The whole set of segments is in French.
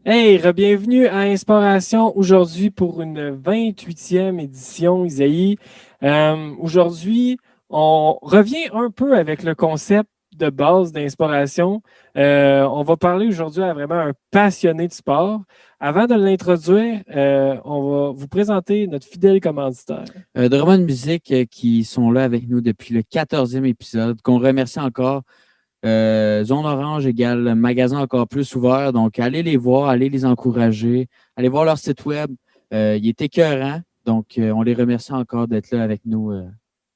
Hey, bienvenue à Inspiration aujourd'hui pour une 28e édition, Isaïe. Aujourd'hui, on revient un peu avec le concept de base d'Inspiration. On va parler aujourd'hui à vraiment un passionné de sport. Avant de l'introduire, on va vous présenter notre fidèle commanditaire. Drummond Music qui sont là avec nous depuis le 14e épisode, qu'on remercie encore. Zone Orange égale magasin encore plus ouvert. Donc, allez les voir, allez les encourager, allez voir leur site web. Il est écœurant. Donc, on les remercie encore d'être là avec nous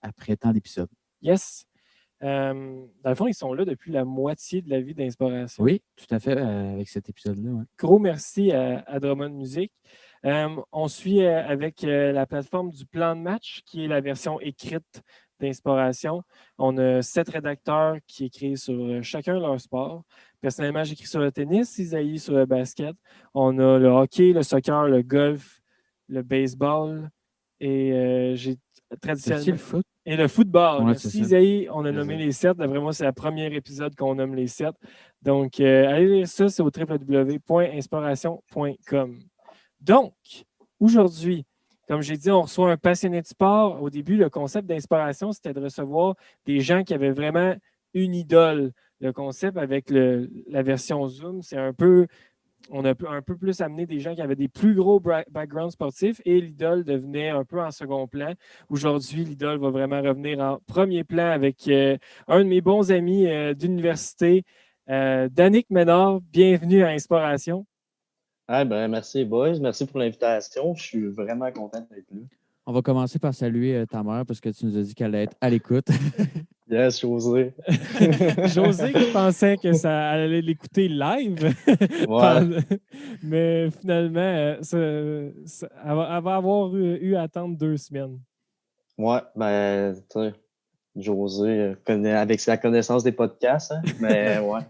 après tant d'épisodes. Yes. Dans le fond, ils sont là depuis la moitié de la vie d'Inspiration. Oui, tout à fait, avec cet épisode-là. Ouais. Gros merci à Drummond Music. On suit avec la plateforme du plan de match, qui est la version écrite d'Inspiration. On a 7 rédacteurs qui écrivent sur chacun leur sport. Personnellement, j'écris sur le tennis, Isaïe sur le basket. On a le hockey, le soccer, le golf, le baseball et j'ai T'as-tu traditionnellement. le foot? Et le football. Ouais, c'est Merci ça. Isaïe. On a C'est nommé ça. les 7. D'après moi, c'est le premier épisode qu'on nomme les 7. Donc, allez lire ça, c'est au www.inspiration.com. Donc, aujourd'hui, comme j'ai dit, on reçoit un passionné de sport. Au début, le concept d'inspiration, c'était de recevoir des gens qui avaient vraiment une idole. Le concept avec la version Zoom, c'est un peu, on a un peu plus amené des gens qui avaient des plus gros backgrounds sportifs et l'idole devenait un peu en second plan. Aujourd'hui, l'idole va vraiment revenir en premier plan avec un de mes bons amis d'université, Danick Ménard. Bienvenue à Inspiration. Ah ben, merci, boys. Merci pour l'invitation. Je suis vraiment content d'être là. On va commencer par saluer ta mère parce que tu nous as dit qu'elle allait être à l'écoute. Yes, José. José qui pensait que ça allait l'écouter live, Ouais, mais finalement, elle va avoir eu à attendre 2 semaines. ouais, ben, tu sais, José connaît avec sa connaissance des podcasts, hein, mais ouais.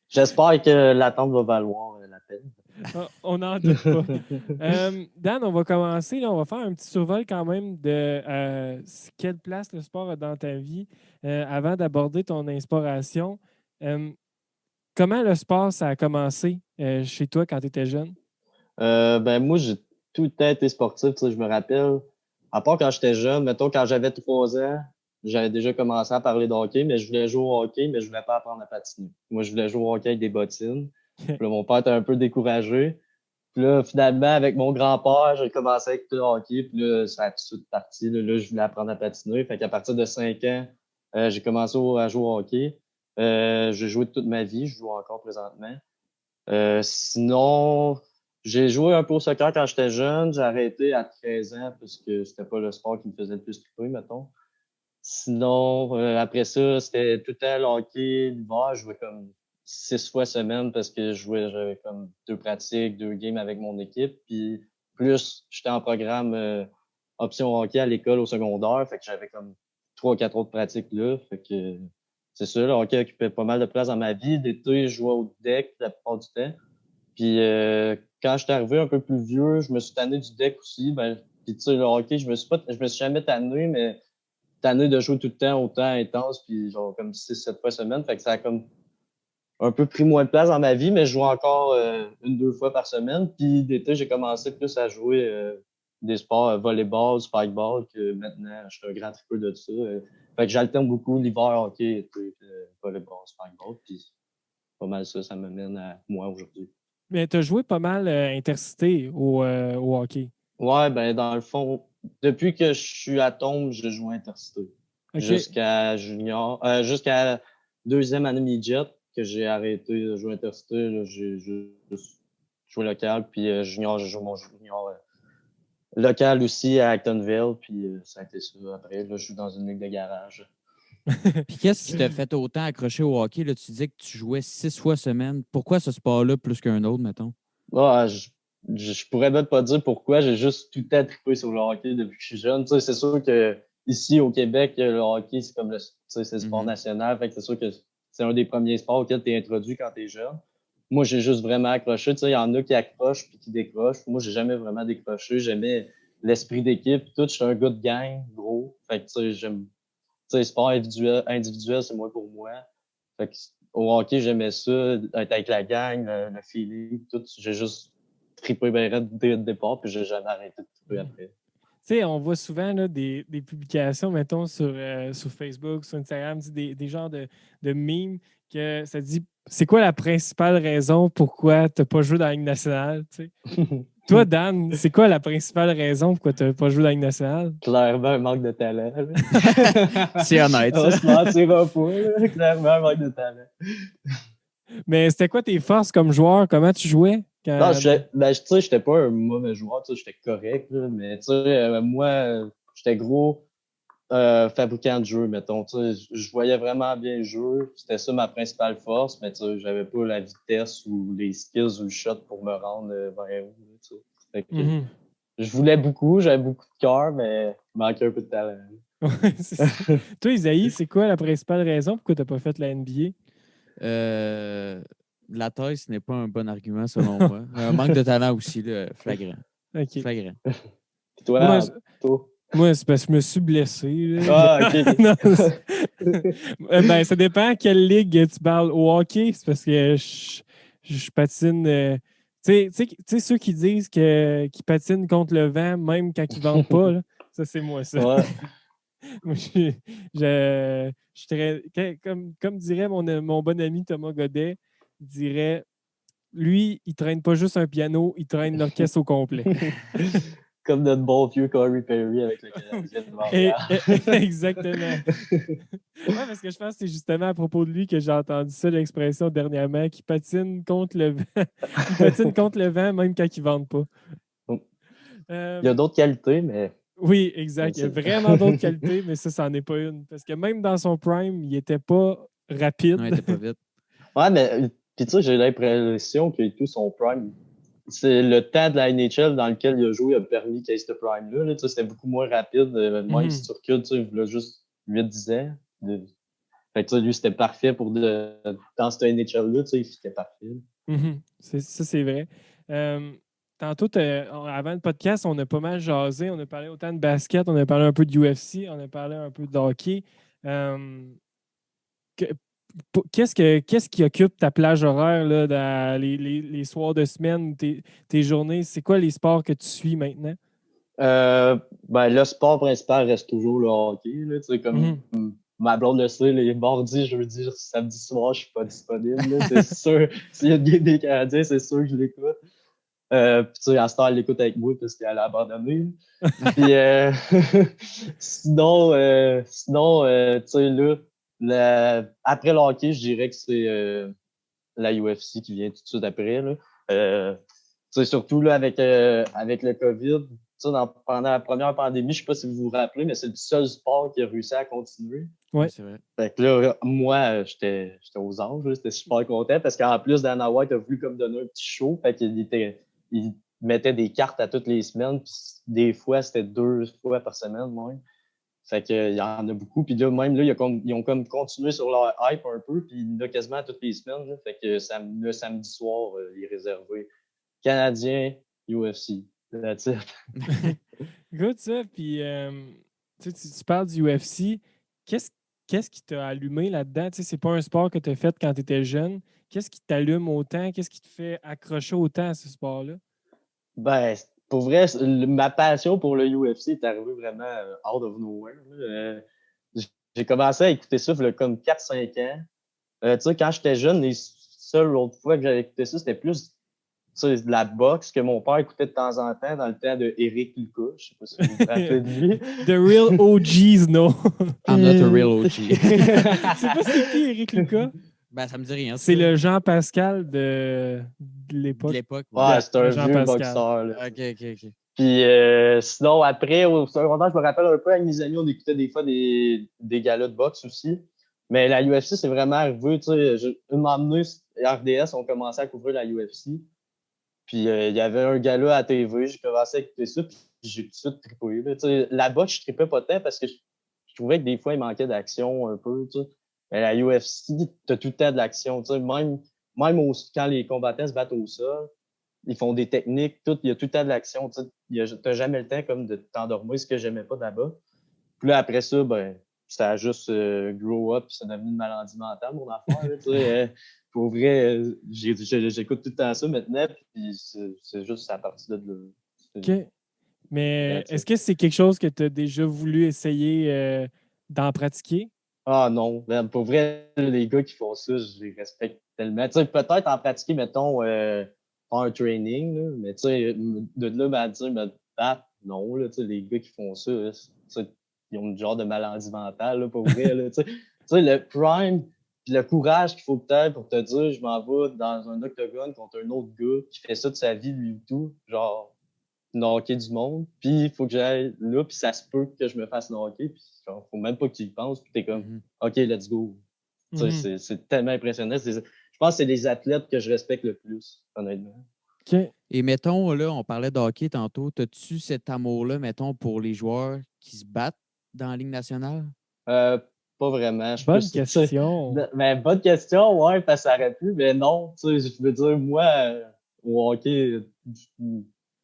J'espère que l'attente va valoir la peine. On n'en doute pas. Dan, on va commencer. Là, on va faire un petit survol quand même de quelle place le sport a dans ta vie avant d'aborder ton inspiration. Euh, Comment le sport, ça a commencé chez toi quand tu étais jeune? Ben, moi, j'ai tout le temps été sportif, tu sais, je me rappelle. À part quand j'étais jeune, mettons, quand j'avais 3 ans, j'avais déjà commencé à parler de hockey, mais je voulais jouer au hockey, mais je voulais pas apprendre à patiner. Moi, je voulais jouer au hockey avec des bottines. Puis là, mon père était un peu découragé. Puis là, finalement, avec mon grand-père, j'ai commencé avec le hockey. Puis là, ça a tout de suite parti. Là, je voulais apprendre à patiner. Fait qu'à partir de 5 ans, j'ai commencé à jouer au hockey. J'ai joué toute ma vie. Je joue encore présentement. Sinon, j'ai joué un peu au soccer quand j'étais jeune. J'ai arrêté à 13 ans parce que c'était pas le sport qui me faisait le plus triper, mettons. Sinon, après ça, c'était tout le temps le hockey. L'hiver, je jouais comme 6 fois semaine parce que j'avais comme 2 pratiques, 2 games avec mon équipe. Puis plus, j'étais en programme option hockey à l'école au secondaire. Fait que j'avais comme 3 ou 4 autres pratiques là. Fait que c'est ça, le hockey occupait pas mal de place dans ma vie. D'été, je jouais au deck la plupart du temps. Puis quand j'étais arrivé un peu plus vieux, je me suis tanné du deck aussi. Ben, puis tu sais, le hockey, je me suis jamais tanné, mais tanné de jouer tout le temps autant intense, puis genre comme 6, 7 fois semaine. Fait que ça a comme un peu pris moins de place dans ma vie, mais je joue encore 1, 2 fois par semaine. Puis d'été, j'ai commencé plus à jouer des sports volleyball, spikeball, que maintenant, je suis un grand tripeux de ça. Fait que j'alterne beaucoup l'hiver, hockey, été, volleyball, spikeball. Puis pas mal ça, ça me mène à moi aujourd'hui. Mais tu as joué pas mal intercité au hockey. Ouais, ben dans le fond, depuis que je suis à Tombe, je joue intercité. OK. Jusqu'à junior, jusqu'à deuxième année midget, que j'ai arrêté de jouer intercité. Là, j'ai juste joué local, puis junior, j'ai joué mon junior local aussi à Actonville, puis ça a été ça. Après, là, je joue dans une ligue de garage. Puis qu'est-ce qui t'a fait autant accrocher au hockey? Là, tu disais que tu jouais 6 fois semaine. Pourquoi ce sport-là plus qu'un autre, mettons? Ah, je pourrais même pas dire pourquoi, j'ai juste tout le temps trippé sur le hockey depuis que je suis jeune. Tu sais, c'est sûr que ici au Québec, le hockey, c'est comme tu sais, c'est le sport Mhm. national. Fait que c'est sûr que c'est un des premiers sports auxquels tu es introduit quand tu es jeune. Moi, j'ai juste vraiment accroché. Tu sais, il y en a qui accrochent puis qui décrochent. Moi, j'ai jamais vraiment décroché. J'aimais l'esprit d'équipe. Tout, je suis un gars de gang, gros. Fait que, tu sais, j'aime, tu sais, sport individuel, c'est moi pour moi. Fait que au hockey, j'aimais ça, être avec la gang, le feeling, tout. J'ai juste trippé bien raide dès le départ, puis j'ai jamais arrêté de tripper après. Tu sais, on voit souvent là, des publications, mettons, sur Facebook, sur Instagram, des genres de memes que ça dit c'est quoi la principale raison pourquoi tu n'as pas joué dans la Ligue nationale? Tu sais? Toi, Dan, c'est quoi la principale raison pourquoi tu n'as pas joué dans la Ligue nationale? Clairement, un manque de talent. C'est honnête, On ça. se mentira pas, là. Clairement, un manque de talent. Mais c'était quoi tes forces comme joueur? Comment tu jouais? Non, Quand... tu sais, j'étais pas un mauvais joueur, tu sais, j'étais correct, là, mais tu sais, moi, j'étais gros fabricant de jeux, mettons, tu sais, je voyais vraiment bien jouer, c'était ça ma principale force, mais tu sais, j'avais pas la vitesse ou les skills ou le shot pour me rendre vers où, tu sais. Fait que, Mhm. je voulais beaucoup, j'avais beaucoup de cœur, mais il manquait un peu de talent. Ouais, c'est ça. Toi, Isaïe, c'est quoi la principale raison pourquoi tu n'as pas fait la NBA? La taille, ce n'est pas un bon argument selon moi. Un manque de talent aussi, là, flagrant. OK. Flagrant. Puis toi, Moi, toi? Moi, c'est parce que je me suis blessé. Là. Ah, ok. Non, ben, ça dépend à quelle ligue tu parles. Au hockey, c'est parce que je patine. Tu sais, ceux qui disent qu'ils patinent contre le vent, même quand ils ne vendent pas, là, ça, c'est moi, ça. Ouais. Moi, comme dirait mon bon ami Thomas Godet, il dirait lui, il traîne pas juste un piano, il traîne l'orchestre au complet. Comme notre bon vieux Corey Perry avec le Canadien de Montréal. Exactement. Oui, parce que je pense que c'est justement à propos de lui que j'ai entendu ça, l'expression dernièrement, qu'il patine contre le vent. Il patine contre le vent même quand il ne vende pas. Il y a d'autres qualités, mais Oui, exact. Il y a vraiment d'autres qualités, mais ça, c'en est pas une. Parce que même dans son prime, il n'était pas rapide. Non, il était pas vite. ouais, mais puis tu sais, j'ai l'impression que tout son prime, c'est le temps de la NHL dans lequel il a joué a permis qu'il ait ce prime-là. Là. Tu sais, c'était beaucoup moins rapide. Même si tu recules, tu sais, il a juste 8-10 ans. Fait que tu sais, lui, c'était parfait dans cette NHL-là, tu sais, c'était parfait. Ça, c'est vrai. Tantôt, avant le podcast, on a pas mal jasé. On a parlé autant de basket, on a parlé un peu de UFC, on a parlé un peu de hockey. Que- Qu'est-ce qui occupe ta plage horaire là, dans les soirs de semaine, tes journées? C'est quoi les sports que tu suis maintenant? Ben, le sport principal reste toujours le hockey. Là, tu sais, comme ma blonde le sait, les mardis, jeudi, samedi soir, je suis pas disponible. Là, c'est sûr. S'il y a une game des Canadiens, c'est sûr que je l'écoute. Puis tu sais, à ce temps, elle l'écoute avec moi parce qu'elle a abandonné. Puis sinon, tu sais, là, après le hockey, je dirais que c'est la UFC qui vient tout de suite après. Là. Tu sais, surtout là, avec le COVID, tu sais, pendant la première pandémie, je sais pas si vous vous rappelez, mais c'est le seul sport qui a réussi à continuer. Ouais. C'est vrai. Fait que là, moi, j'étais aux anges, là, j'étais super content parce qu'en plus, Dana White a voulu comme donner un petit show. Fait il mettait des cartes à toutes les semaines, puis des fois, c'était 2 fois par semaine, même. Fait que, il y en a beaucoup. Puis là, même là, ils ont comme continué sur leur hype un peu, puis il y en a quasiment toutes les semaines. Là. Fait que le samedi soir, il est réservé Canadien, UFC. That's it. Good ça. Puis tu parles du UFC. Qu'est-ce, qu'est-ce qui t'a allumé là-dedans? Tu sais, c'est pas un sport que tu as fait quand tu étais jeune. Qu'est-ce qui t'allume autant? Qu'est-ce qui te fait accrocher autant à ce sport-là? Ben, pour vrai, ma passion pour le UFC est arrivée vraiment out of nowhere. Là. J'ai commencé à écouter ça il y a comme 4-5 ans. Tu sais, quand j'étais jeune, les seules autres fois que j'avais écouté ça, c'était plus tu sais, de la boxe que mon père écoutait de temps en temps dans le temps de Eric Lucas. Je sais pas si vous vous rappelez de lui. The real OGs, no? I'm not a real OG. Tu sais pas c'est qui, Eric Lucas? Ben, ça me dit rien. C'est ça. le Jean-Pascal de De l'époque. l'époque. Ouais, c'est un Jean-Pascal. vieux boxeur. Là. OK. Puis sinon, après, au secondaire, je me rappelle un peu avec mes amis, on écoutait des fois des galas de boxe aussi. Mais la UFC, c'est vraiment arrivé, tu sais, un moment donné, RDS ont commencé à couvrir la UFC. Puis il y avait un gala à TV, j'ai commencé à écouter ça, puis j'ai tout de suite trippé. Là. Tu sais, la boxe, je trippais pas tant parce que je trouvais que des fois, il manquait d'action un peu, tu sais. Mais la UFC, t'as tout le temps de l'action, tu sais, même quand les combattants se battent au sol, ils font des techniques, tout, il y a tout le temps de l'action. Tu n'as jamais le temps comme de t'endormir, ce que j'aimais pas là-bas. Puis là, après ça, ben, ça a juste grow up, puis c'est devenu une maladie mentale, mon affaire. Là, tu sais, pour vrai, j'écoute tout le temps ça maintenant, puis c'est juste à partir de là. OK. Mais That's est-ce it. que c'est quelque chose que tu as déjà voulu essayer d'en pratiquer? Ah non, ben, pour vrai, les gars qui font ça, je les respecte tellement. Tu sais, peut-être en pratiquer, mettons, faire un training, là, mais tu sais, de là, ben, dire, me battre, non, là, tu sais, les gars qui font ça, là, tu sais, ils ont une genre de maladie mentale, là, pour vrai, là, tu sais, le prime, puis le courage qu'il faut que tu aies pour te dire, je m'en vais dans un octogone contre un autre gars qui fait ça de sa vie, lui, et tout, genre, knocker du monde, puis il faut que j'aille là, puis ça se peut que je me fasse knocker, puis genre, faut même pas que tu y penses, puis t'es comme, Mhm. OK, let's go. Tu Mhm. sais, c'est tellement impressionnant. Je pense que c'est les athlètes que je respecte le plus, honnêtement. OK. Et mettons, là, on parlait de hockey tantôt. As-tu cet amour-là, mettons, pour les joueurs qui se battent dans la Ligue nationale? Euh, Pas vraiment. Je Bonne plus, tu sais, question. mais bonne question, ouais, parce que ça aurait pu, mais non, tu sais, je veux dire, moi, au hockey,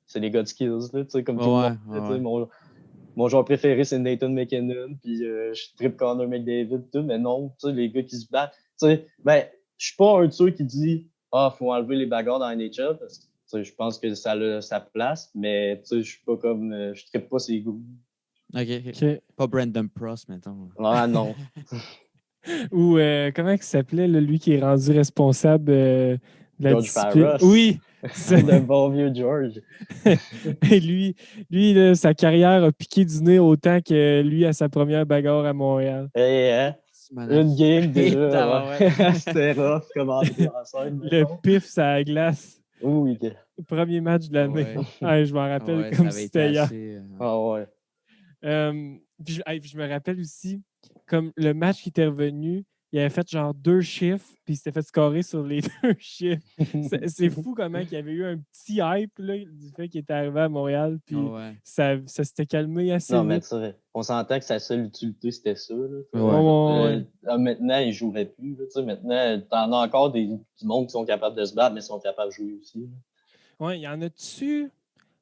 c'est les gars de skills, là, tu sais, comme tout le monde. Ouais, Tu sais, ouais. mon joueur préféré, c'est Nathan McKinnon, puis je tripe Connor McDavid, tout, mais non, tu sais, les gars qui se battent, tu sais, ben, je suis pas un de ceux qui dit, faut enlever les bagarres dans la NHL, parce que, tu sais, je pense que ça a sa place, mais, tu sais, je suis pas comme, je tripe pas ces goûts. OK. OK. Pas Brandon Prost, mettons. Ah, non. Ou comment il s'appelait, là, lui qui est rendu responsable de la George discipline? Parros. Oui! Le bon vieux George. Et lui là, sa carrière a piqué du nez autant que lui à sa première bagarre à Montréal. Eh, hein? Une game déjà, Ouais. ouais. C'était rough comme entrée en scène, Le mettons. pif, ça la glace. Oui, Premier match de l'année. Ouais. Ah, je m'en rappelle Ouais, ça comme avait si été c'était hier. assez. ah ouais. Puis je me rappelle aussi, comme le match qui était revenu, il avait fait genre 2 chiffres, puis il s'était fait scorer sur les 2 chiffres. C'est fou comment il y avait eu un petit hype là, du fait qu'il était arrivé à Montréal, puis Ouais. ça s'était calmé assez Non, mais vite. tu sais, on s'entend que sa seule utilité, c'était ça. Là, tu sais. Ouais. Ouais. Maintenant, il jouerait plus. Là, tu sais, maintenant, t'en as encore du monde qui sont capables de se battre, mais sont capables de jouer aussi. Là. Ouais, il y en a-tu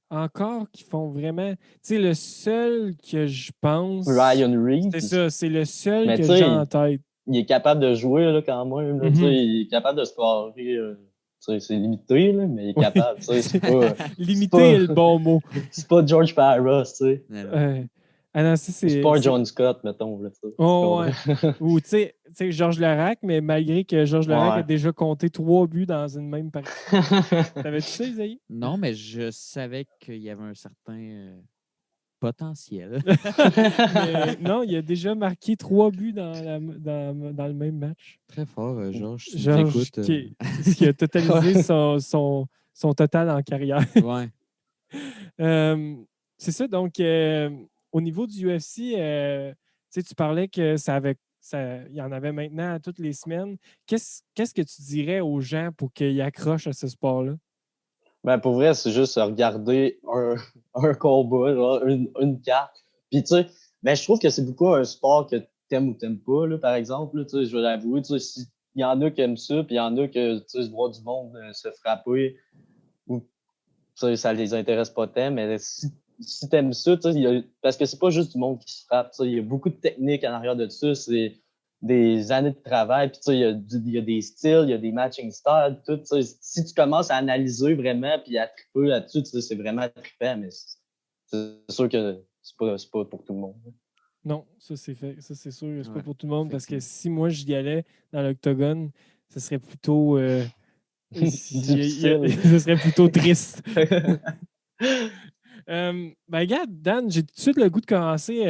encore qui font vraiment. Tu sais, le seul que je pense. Ryan C'est Reeves, ça, c'est le seul mais que tu j'ai sais, en tête. il est capable de jouer là, quand même. Là, tu sais, Mhm. il est capable de scorer. Tu sais, c'est limité, là, mais il est Oui. capable. Tu sais, c'est pas, c'est Limité est pas, le bon mot. c'est pas George Parros, tu sais. Non, non. Ah non, ça, Ou c'est pas un John Scott, mettons. Là, tu sais. Tu Oh, ouais. comprends? Ou, tu sais, Georges Larac, mais malgré que Georges Larac a Ouais. déjà compté 3 buts dans une même partie. Savais-tu ça, Isaïe? Non, mais je savais qu'il y avait un certain potentiel. Mais non, il a déjà marqué 3 buts dans le même match. Très fort, Georges. Si tu nous Georges, écoutes. ce qui a totalisé son total en carrière. Ouais. C'est ça, donc au niveau du UFC, tu parlais que il y en avait maintenant toutes les semaines. Qu'est-ce que tu dirais aux gens pour qu'ils accrochent à ce sport-là? Ben, pour vrai, c'est juste regarder un combat, genre une carte. Puis, tu sais, ben, je trouve que c'est beaucoup un sport que t'aimes ou t'aimes pas, là, par exemple. Là, tu sais, je vais l'avouer, tu sais, il y en a qui aiment ça, puis il y en a que, tu sais, se voir du monde se frapper, ou, tu sais, ça les intéresse pas tant, mais si t'aimes ça, tu sais, parce que c'est pas juste du monde qui se frappe, tu sais, il y a beaucoup de techniques en arrière de ça, c'est des années de travail, puis tu sais, il y a des styles, il y a des matching styles, tout, tu sais, si tu commences à analyser vraiment puis à triper là-dessus, tu sais, c'est vraiment trippant, mais c'est sûr que c'est pas pour tout le monde. Non, ça c'est fait. Ça c'est sûr, c'est pas Ouais, pour tout le monde parce que effectivement. si moi j'y allais dans l'octogone, ce serait plutôt Difficile. ce serait plutôt triste. Ben regarde, Dan, j'ai tout de suite le goût de commencer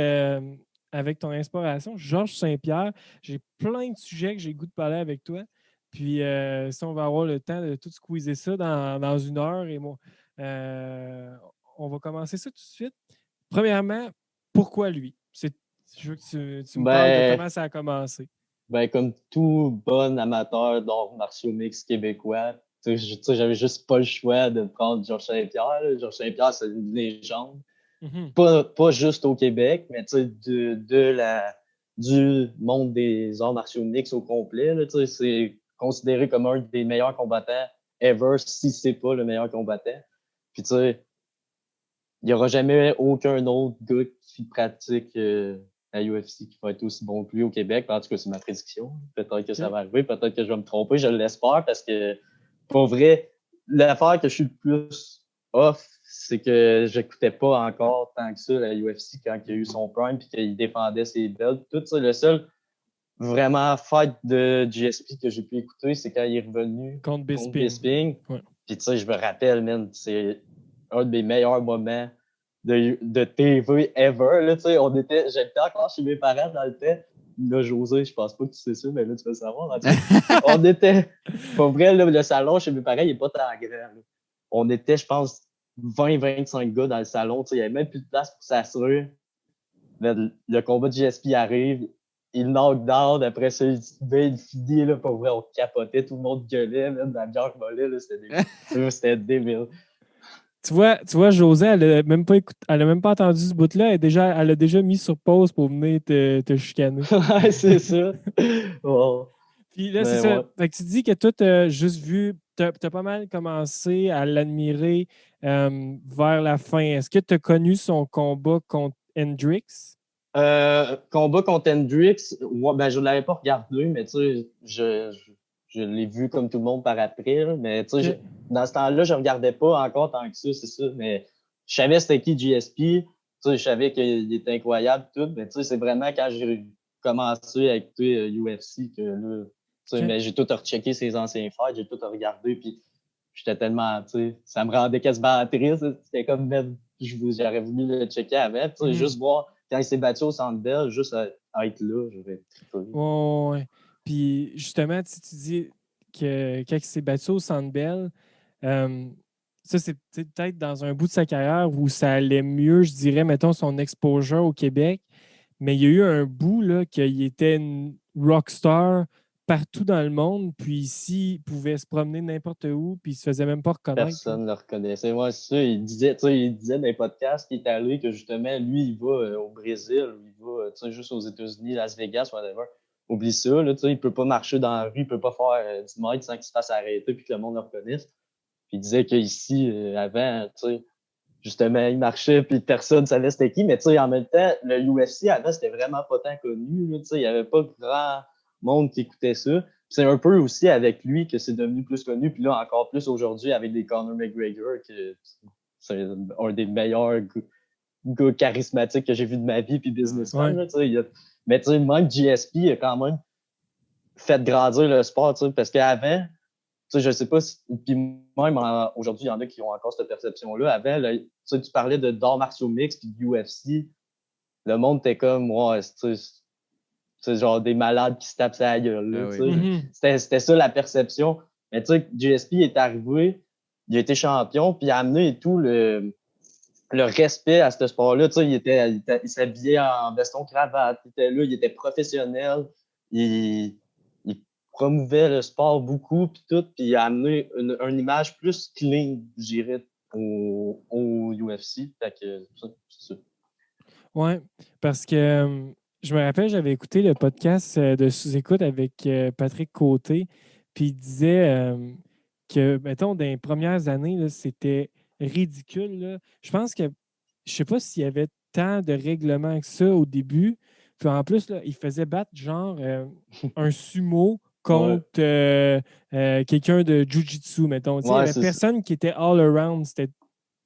avec ton inspiration. Georges Saint-Pierre, j'ai plein de sujets que j'ai le goût de parler avec toi. Puis si on va avoir le temps de tout squeezer ça dans 1 heure, et moi, on va commencer ça tout de suite. Premièrement, pourquoi lui? Je veux que tu me parles de Ben, comment ça a commencé. ben, comme tout bon amateur d'arts martiaux mix québécois, tu sais, j'avais juste pas le choix de prendre Georges Saint-Pierre. Là. Georges Saint-Pierre, c'est une légende. Mhm. Pas juste au Québec, mais tu sais, du monde des arts martiaux mix au complet. Là, tu sais, c'est considéré comme un des meilleurs combattants ever, si c'est pas le meilleur combattant. Puis tu sais, il y aura jamais aucun autre gars qui pratique à UFC qui va être aussi bon que lui au Québec. En tout cas, c'est ma prédiction. Peut-être que ça va arriver, peut-être que je vais me tromper, je l'espère parce que, pour vrai, l'affaire que je suis le plus off, c'est que j'écoutais pas encore tant que ça la UFC quand il a eu son prime puis qu'il défendait ses belts. Tout ça, le seul vraiment fight de GSP que j'ai pu écouter, c'est quand il est revenu Contre contre Bisping. Bisping. Ouais. Puis tu sais, je me rappelle, man, c'est un de mes meilleurs moments de TV ever. Là, j'étais encore chez mes parents dans le temps. Là, José, je pense pas que tu sais ça, mais là, tu vas le savoir. En tout cas, on était, pour vrai, là, le salon chez mes parents, il est pas tant grand. Là. On était, je pense, 20-25 gars dans le salon. Il n'y avait même plus de place pour s'assurer. Le combat de GSP arrive, il knock down, après ça, il finit, là, pour vrai, on capotait, tout le monde gueulait, même la bière volait, là, c'était débile. Tu vois, José, elle a même pas entendu ce bout-là. Elle a déjà mis sur pause pour venir te chicaner. Ouais, c'est ça. Wow. Puis là, c'est Mais ça. ouais. Fait que tu dis que toi, tu as juste vu, tu as pas mal commencé à l'admirer vers la fin. Est-ce que tu as connu son combat contre Hendrix? Combat contre Hendrix, ouais, ben, je ne l'avais pas regardé, mais tu sais, je l'ai vu comme tout le monde par après. Là, mais tu sais, Ok. dans ce temps-là, je regardais pas encore tant que ça, c'est ça. Mais je savais c'était qui GSP. Tu sais, je savais qu'il était incroyable, tout. Mais tu sais, c'est vraiment quand j'ai commencé à écouter UFC que là, tu sais, Ok. mais j'ai tout rechecké ses anciens fights, j'ai tout regardé, puis j'étais tellement, tu sais, ça me rendait quasiment triste. C'était comme même, j'aurais voulu le checker avant, tu sais, juste voir quand il s'est battu au Centre Bell, juste à être là, je vais triper. Ouais. Puis justement, tu dis que quand il s'est battu au Centre Bell, euh, ça, c'est peut-être dans un bout de sa carrière où ça allait mieux, je dirais, mettons, son exposure au Québec. Mais il y a eu un bout là, qu'il était une rockstar partout dans le monde, puis ici, il pouvait se promener n'importe où, puis il se faisait même pas reconnaître. Personne ne le reconnaissait. Moi, c'est ça, il disait, tu sais, il disait dans les podcasts qu'il est allé que justement, lui, il va au Brésil, ou il va, tu sais, juste aux États-Unis, Las Vegas, whatever. Oublie ça, là, tu sais, il peut pas marcher dans la rue, il peut pas faire 10 mètres sans qu'il se fasse arrêter puis que le monde le reconnaisse. Puis il disait qu'ici, avant, tu sais, justement, il marchait puis personne savait c'était qui. Mais tu sais, en même temps, le UFC avant, c'était vraiment pas tant connu. Là, tu sais, il y avait pas grand monde qui écoutait ça. Puis c'est un peu aussi avec lui que c'est devenu plus connu. Puis là, encore plus aujourd'hui avec des Conor McGregor, que c'est un des meilleurs gars charismatiques que j'ai vu de ma vie, puis businessman. Ouais. Là, tu sais, mais tu sais, même GSP a quand même fait grandir le sport, tu sais, parce qu'avant, tu sais, je sais pas si, puis même aujourd'hui, il y en a qui ont encore cette perception-là. Avant, là, tu parlais de d'arts martiaux mix puis de UFC. Le monde était comme, ouais, c'est genre des malades qui se tapent sa gueule, là, Ah tu oui. sais. Mhm. C'était ça la perception. Mais tu sais, GSP est arrivé, il a été champion, puis il a amené et tout le respect à ce sport-là. Tu sais, il s'habillait en veston cravate, il était là, il était professionnel, il promouvait le sport beaucoup, puis tout, puis il a amené une image plus clean, je dirais, au UFC. Fait que c'est ça. Oui, parce que je me rappelle, j'avais écouté le podcast de Sous-Écoute avec Patrick Côté, puis il disait que, mettons, dans les premières années, là, c'était ridicule. Là. Je pense que, je sais pas s'il y avait tant de règlements que ça au début. Puis en plus, là, il faisait battre genre un sumo Ouais, contre quelqu'un de Jiu-Jitsu, mettons. Tu sais, il n'y ouais, avait c'est ça. personne qui était all around. C'était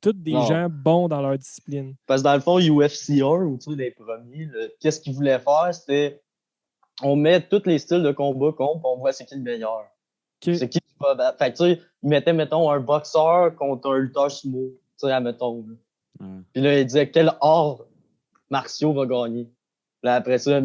tous des Non. gens bons dans leur discipline. Parce que dans le fond, UFC 1, ou tu sais, les premiers, qu'est-ce qu'ils voulaient faire, c'était on met tous les styles de combat contre, on voit c'est qui le meilleur. OK. C'est qui va battre. Fait que, tu sais, ils mettaient, mettons, un boxeur contre un lutteur sumo, tu sais, admettons. Là. Ouais. Puis là, ils disaient quel art martiaux va gagner. Là, après ça,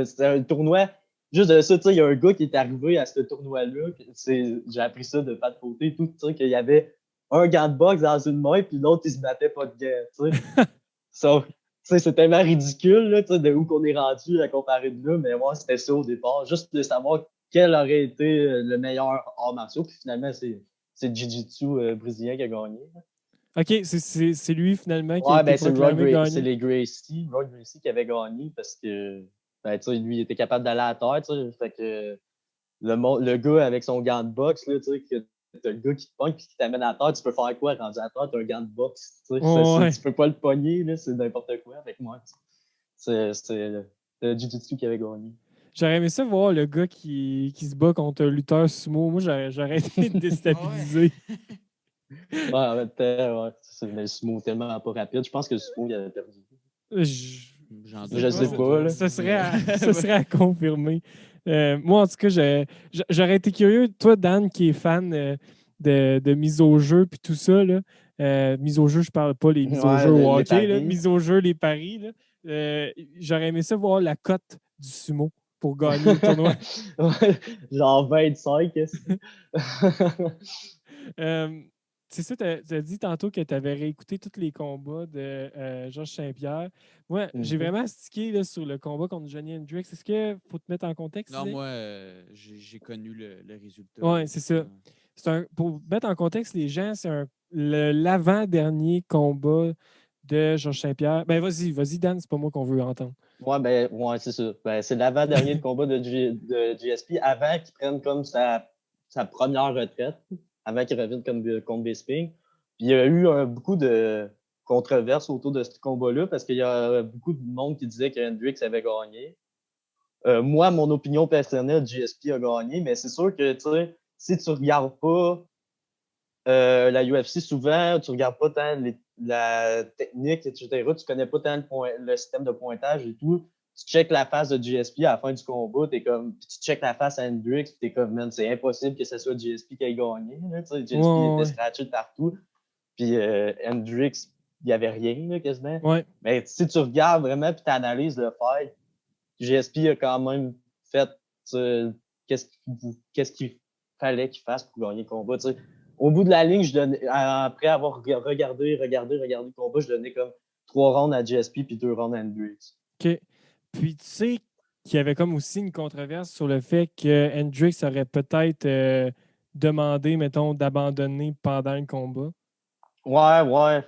c'était un tournoi. Juste de ça, tu sais, il y a un gars qui est arrivé à ce tournoi-là. J'ai appris ça de pas de côté et tout, tu sais, qu'il y avait un gant de boxe dans une main, puis l'autre, il se battait pas de gant, tu sais. So, tu sais, c'est tellement ridicule, là, tu sais, de où qu'on est rendu à comparer de là, mais moi, c'était ça au départ. Juste de savoir quel aurait été le meilleur art martiaux, puis finalement, c'est le Jiu-Jitsu brésilien qui a gagné. OK, c'est lui finalement qui a Ouais, été ben proclamé c'est gagnant. les Gracie, Roy Gracie qui avait gagné parce que ben, tu sais, lui, il était capable d'aller à terre, tu sais. Fait que le gars avec son gant de boxe, là, tu sais, que t'as le gars qui te pogne puis qui t'amène à terre, tu peux faire quoi rendu à terre, t'as un gant de boxe, tu sais. Ouais. Tu peux pas le pogner, là, c'est n'importe quoi avec moi. C'est le Jiu-Jitsu qui avait gagné. J'aurais aimé ça voir le gars qui se bat contre un lutteur sumo. Moi, j'aurais été déstabilisé. Ouais, en même temps, ouais. Mais le sumo tellement pas rapide. Je pense que le sumo, il avait perdu. Je sais pas, là. Ça serait à confirmer. Moi, en tout cas, j'aurais été curieux. Toi, Dan, qui est fan de mise au jeu puis tout ça, là, mise au jeu, je parle pas les mises au jeu au hockey, là, mise au jeu, les paris. Là, j'aurais aimé ça voir la cote du sumo pour gagner le tournoi. Ouais, genre 25, C'est ça, tu as dit tantôt que tu avais réécouté tous les combats de Georges Saint-Pierre. Moi, j'ai vraiment stické là, sur le combat contre Johnny Hendricks. Est-ce qu'il faut te mettre en contexte? Non, moi, j'ai connu le résultat. Oui, c'est ça. Pour mettre en contexte les gens, c'est l'avant-dernier combat de Georges Saint-Pierre. Ben vas-y, Dan, c'est pas moi qu'on veut entendre. Ouais, c'est ça. Ben, c'est l'avant-dernier combat de GSP avant qu'il prenne comme sa première retraite, avant qu'il revienne contre Bisping. Puis il y a eu beaucoup de controverses autour de ce combat-là parce qu'il y a beaucoup de monde qui disait que Hendricks avait gagné. Moi, mon opinion personnelle, GSP a gagné, mais c'est sûr que, tu sais, si tu regardes pas la UFC, souvent, tu regardes pas tant la technique, etc. Tu connais pas tant le système de pointage et tout. Tu checkes la face de GSP à la fin du combat, puis tu checkes la face à Hendricks, puis t'es comme, man, c'est impossible que ce soit GSP qui ait gagné. Là, GSP était scratché de partout. Puis Hendricks, il n'y avait rien, là, quasiment. Ouais. Mais si tu regardes vraiment puis tu analyses le fight, GSP a quand même fait qu'est-ce qu'il fallait qu'il fasse pour gagner le combat. T'sais. Au bout de la ligne, après avoir regardé le combat, je donnais comme 3 rounds à GSP puis 2 rounds à Hendricks. OK. Puis tu sais qu'il y avait comme aussi une controverse sur le fait que Hendricks aurait peut-être demandé, mettons, d'abandonner pendant le combat. Ouais.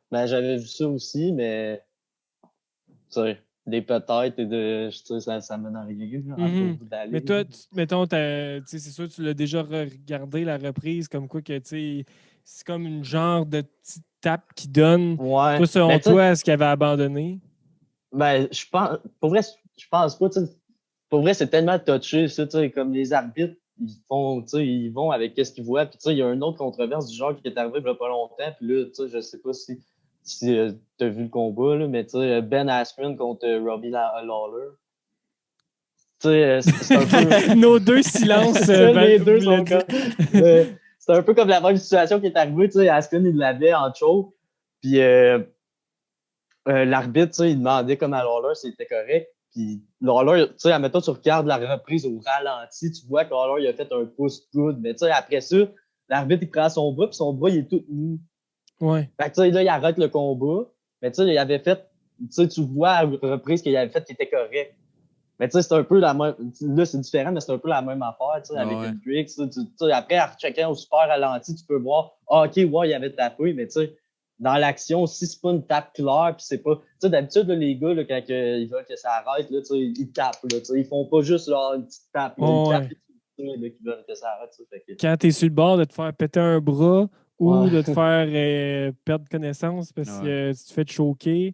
Ben, j'avais vu ça aussi, mais tu sais, des peut-être et de ça mène à rien. Mais toi, mettons, c'est sûr tu l'as déjà regardé la reprise, comme quoi que c'est comme une genre de petite tape qui donne. Ouais. Toi, selon toi, est-ce qu'il avait abandonné? Ben, je pense, pour vrai, je pense pas, pour vrai, c'est tellement touché, ça, comme les arbitres, ils vont avec ce qu'ils voient, puis il y a une autre controverse du genre qui est arrivée il y a pas longtemps, puis là, je sais pas si t'as vu le combat, là, mais Ben Askren contre Robbie Lawler. C'est un peu... Nos deux silences. Les deux sont comme... c'est un peu comme la même situation qui est arrivée, Askren, il l'avait en choke, puis l'arbitre, il demandait comme à Lawler si c'était correct. Puis Lawler, admettons, tu regardes la reprise au ralenti, tu vois que Lawler, il a fait un pouce good. Mais après ça, l'arbitre, il prend son bras, puis son bras, il est tout mou. Ouais. Fait que là, il arrête le combat. Mais il avait fait, tu vois à la reprise qu'il avait fait qui était correct. Mais c'est un peu la même. Là, c'est différent, mais c'est un peu la même affaire, avec Hendricks. Après, en recheckant au super ralenti, tu peux voir, OK, ouais, il avait tapé, mais dans l'action, si c'est pas une tape claire, puis c'est pas. Tu sais, d'habitude, là, les gars, là, quand ils veulent que ça arrête, là, ils tapent, là, ils font pas juste là, une petite tape, là, ils tapent qui veulent que ça arrête. Quand t'es sur le bord de te faire péter un bras ou de te faire perdre connaissance parce que tu te fais choquer,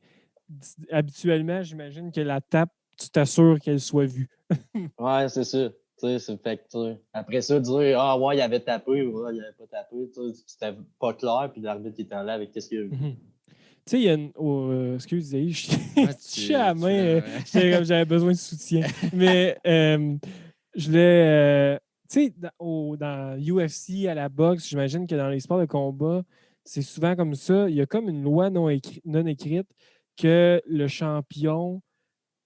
habituellement, j'imagine que la tape, tu t'assures qu'elle soit vue. Ouais, c'est ça. Après ça, dire ah ouais, il avait tapé ou il avait pas tapé, c'était pas clair, puis l'arbitre était là avec qu'est-ce qu'il a vu. Tu sais, il y a une. Excusez, je suis à la main. J'avais besoin de soutien. Mais je l'ai. Tu sais, dans UFC, à la boxe, j'imagine que dans les sports de combat, c'est souvent comme ça. Il y a comme une loi non écrite que le champion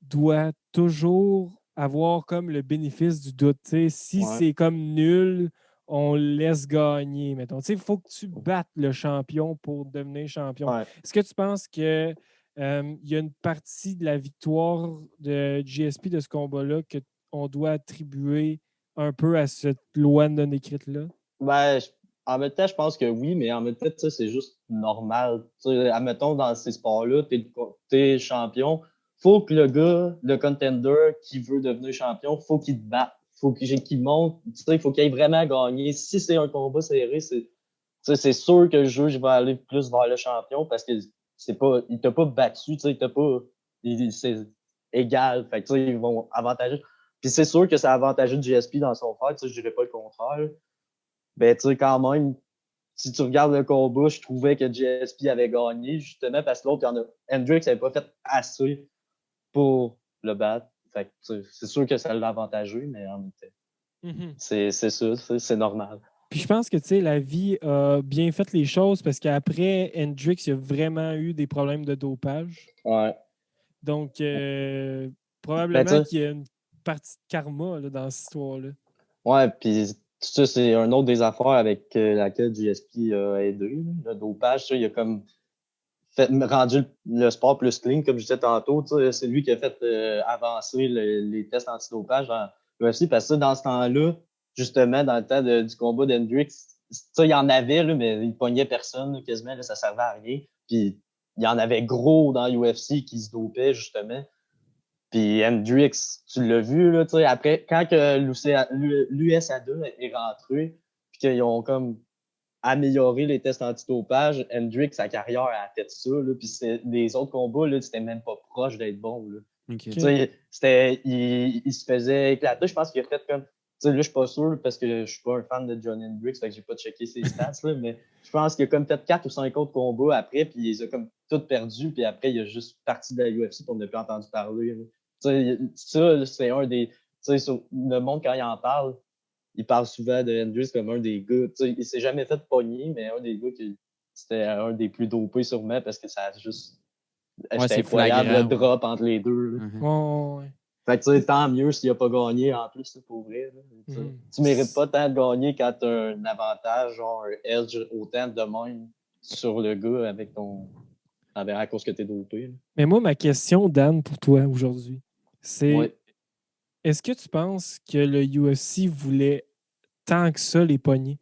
doit toujours avoir comme le bénéfice du doute. T'sais, si c'est comme nul, on laisse gagner, mettons. Il faut que tu battes le champion pour devenir champion. Ouais. Est-ce que tu penses que y a une partie de la victoire de GSP de ce combat-là qu'on doit attribuer un peu à cette loi non écrite-là? Ben, en même temps, je pense que oui, mais en même temps, c'est juste normal. Admettons, dans ces sports-là, t'es champion. Faut que le gars, le contender qui veut devenir champion, faut qu'il te batte. Faut qu'il monte. Il faut qu'il aille vraiment gagner. Si c'est un combat serré, c'est sûr que le jeu, je vais aller plus vers le champion parce que il t'a pas battu, il t'a pas c'est égal. Fait que, tu sais, ils vont avantager. Puis c'est sûr que ça a avantagé GSP dans son fight, tu sais, je dirais pas le contraire. Ben, tu sais, quand même, si tu regardes le combat, je trouvais que GSP avait gagné, justement, parce que l'autre, Hendrix n'avait pas fait assez pour le battre. Fait que, c'est sûr que ça l'a avantagé, mais en même temps, c'est ça, c'est normal. Puis je pense que tu sais, la vie a bien fait les choses parce qu'après Hendrix, il y a vraiment eu des problèmes de dopage. Ouais. Donc, Ben, probablement tu sais, qu'il y a une partie de karma là, dans cette histoire-là. ouais, puis tout ça, c'est un autre des affaires avec laquelle GSP a aidé. Là. Le dopage, ça, il a comme rendu le sport plus clean, comme je disais tantôt. C'est lui qui a fait avancer les tests antidopage dans l'UFC, parce que dans ce temps-là, justement, dans le temps du combat d'Hendrix, il y en avait, là, mais il pognait personne, là, quasiment, là, ça servait à rien. Puis il y en avait gros dans l'UFC qui se dopaient, justement. Puis Hendrix, tu l'as vu, là, après, quand l'USADA est rentré, puis qu'ils ont comme amélioré les tests antidopage, Hendrix, sa carrière a fait ça, là, puis les autres combats, là, c'était même pas proche d'être bon, là. OK. Il se faisait éclater. Je pense qu'il a fait comme. Là, je suis pas sûr parce que je suis pas un fan de John Hendricks, fait que j'ai pas checké ses stats, là, mais je pense qu'il a comme fait 4 ou 5 autres combats après, puis il les a comme tout perdu, puis après, il a juste parti de la UFC pour ne plus entendu parler. Ça, c'est un des. Le monde, quand il en parle, il parle souvent de Hendricks comme un des gars. Il s'est jamais fait pogner, mais un des gars qui c'était un des plus dopés sûrement parce que ça a juste. Ouais, C'était c'est incroyable flagrant, le drop entre les deux. Là. Ouais. Fait que, tu sais, tant mieux s'il n'a pas gagné en plus, c'est pour vrai. Là, Tu mérites pas tant de gagner quand tu as un avantage, genre un edge autant de même sur le gars à cause que tu es dopé. Là. Mais moi, ma question, Dan, pour toi aujourd'hui, c'est Ouais. est-ce que tu penses que le UFC voulait tant que ça les pogner?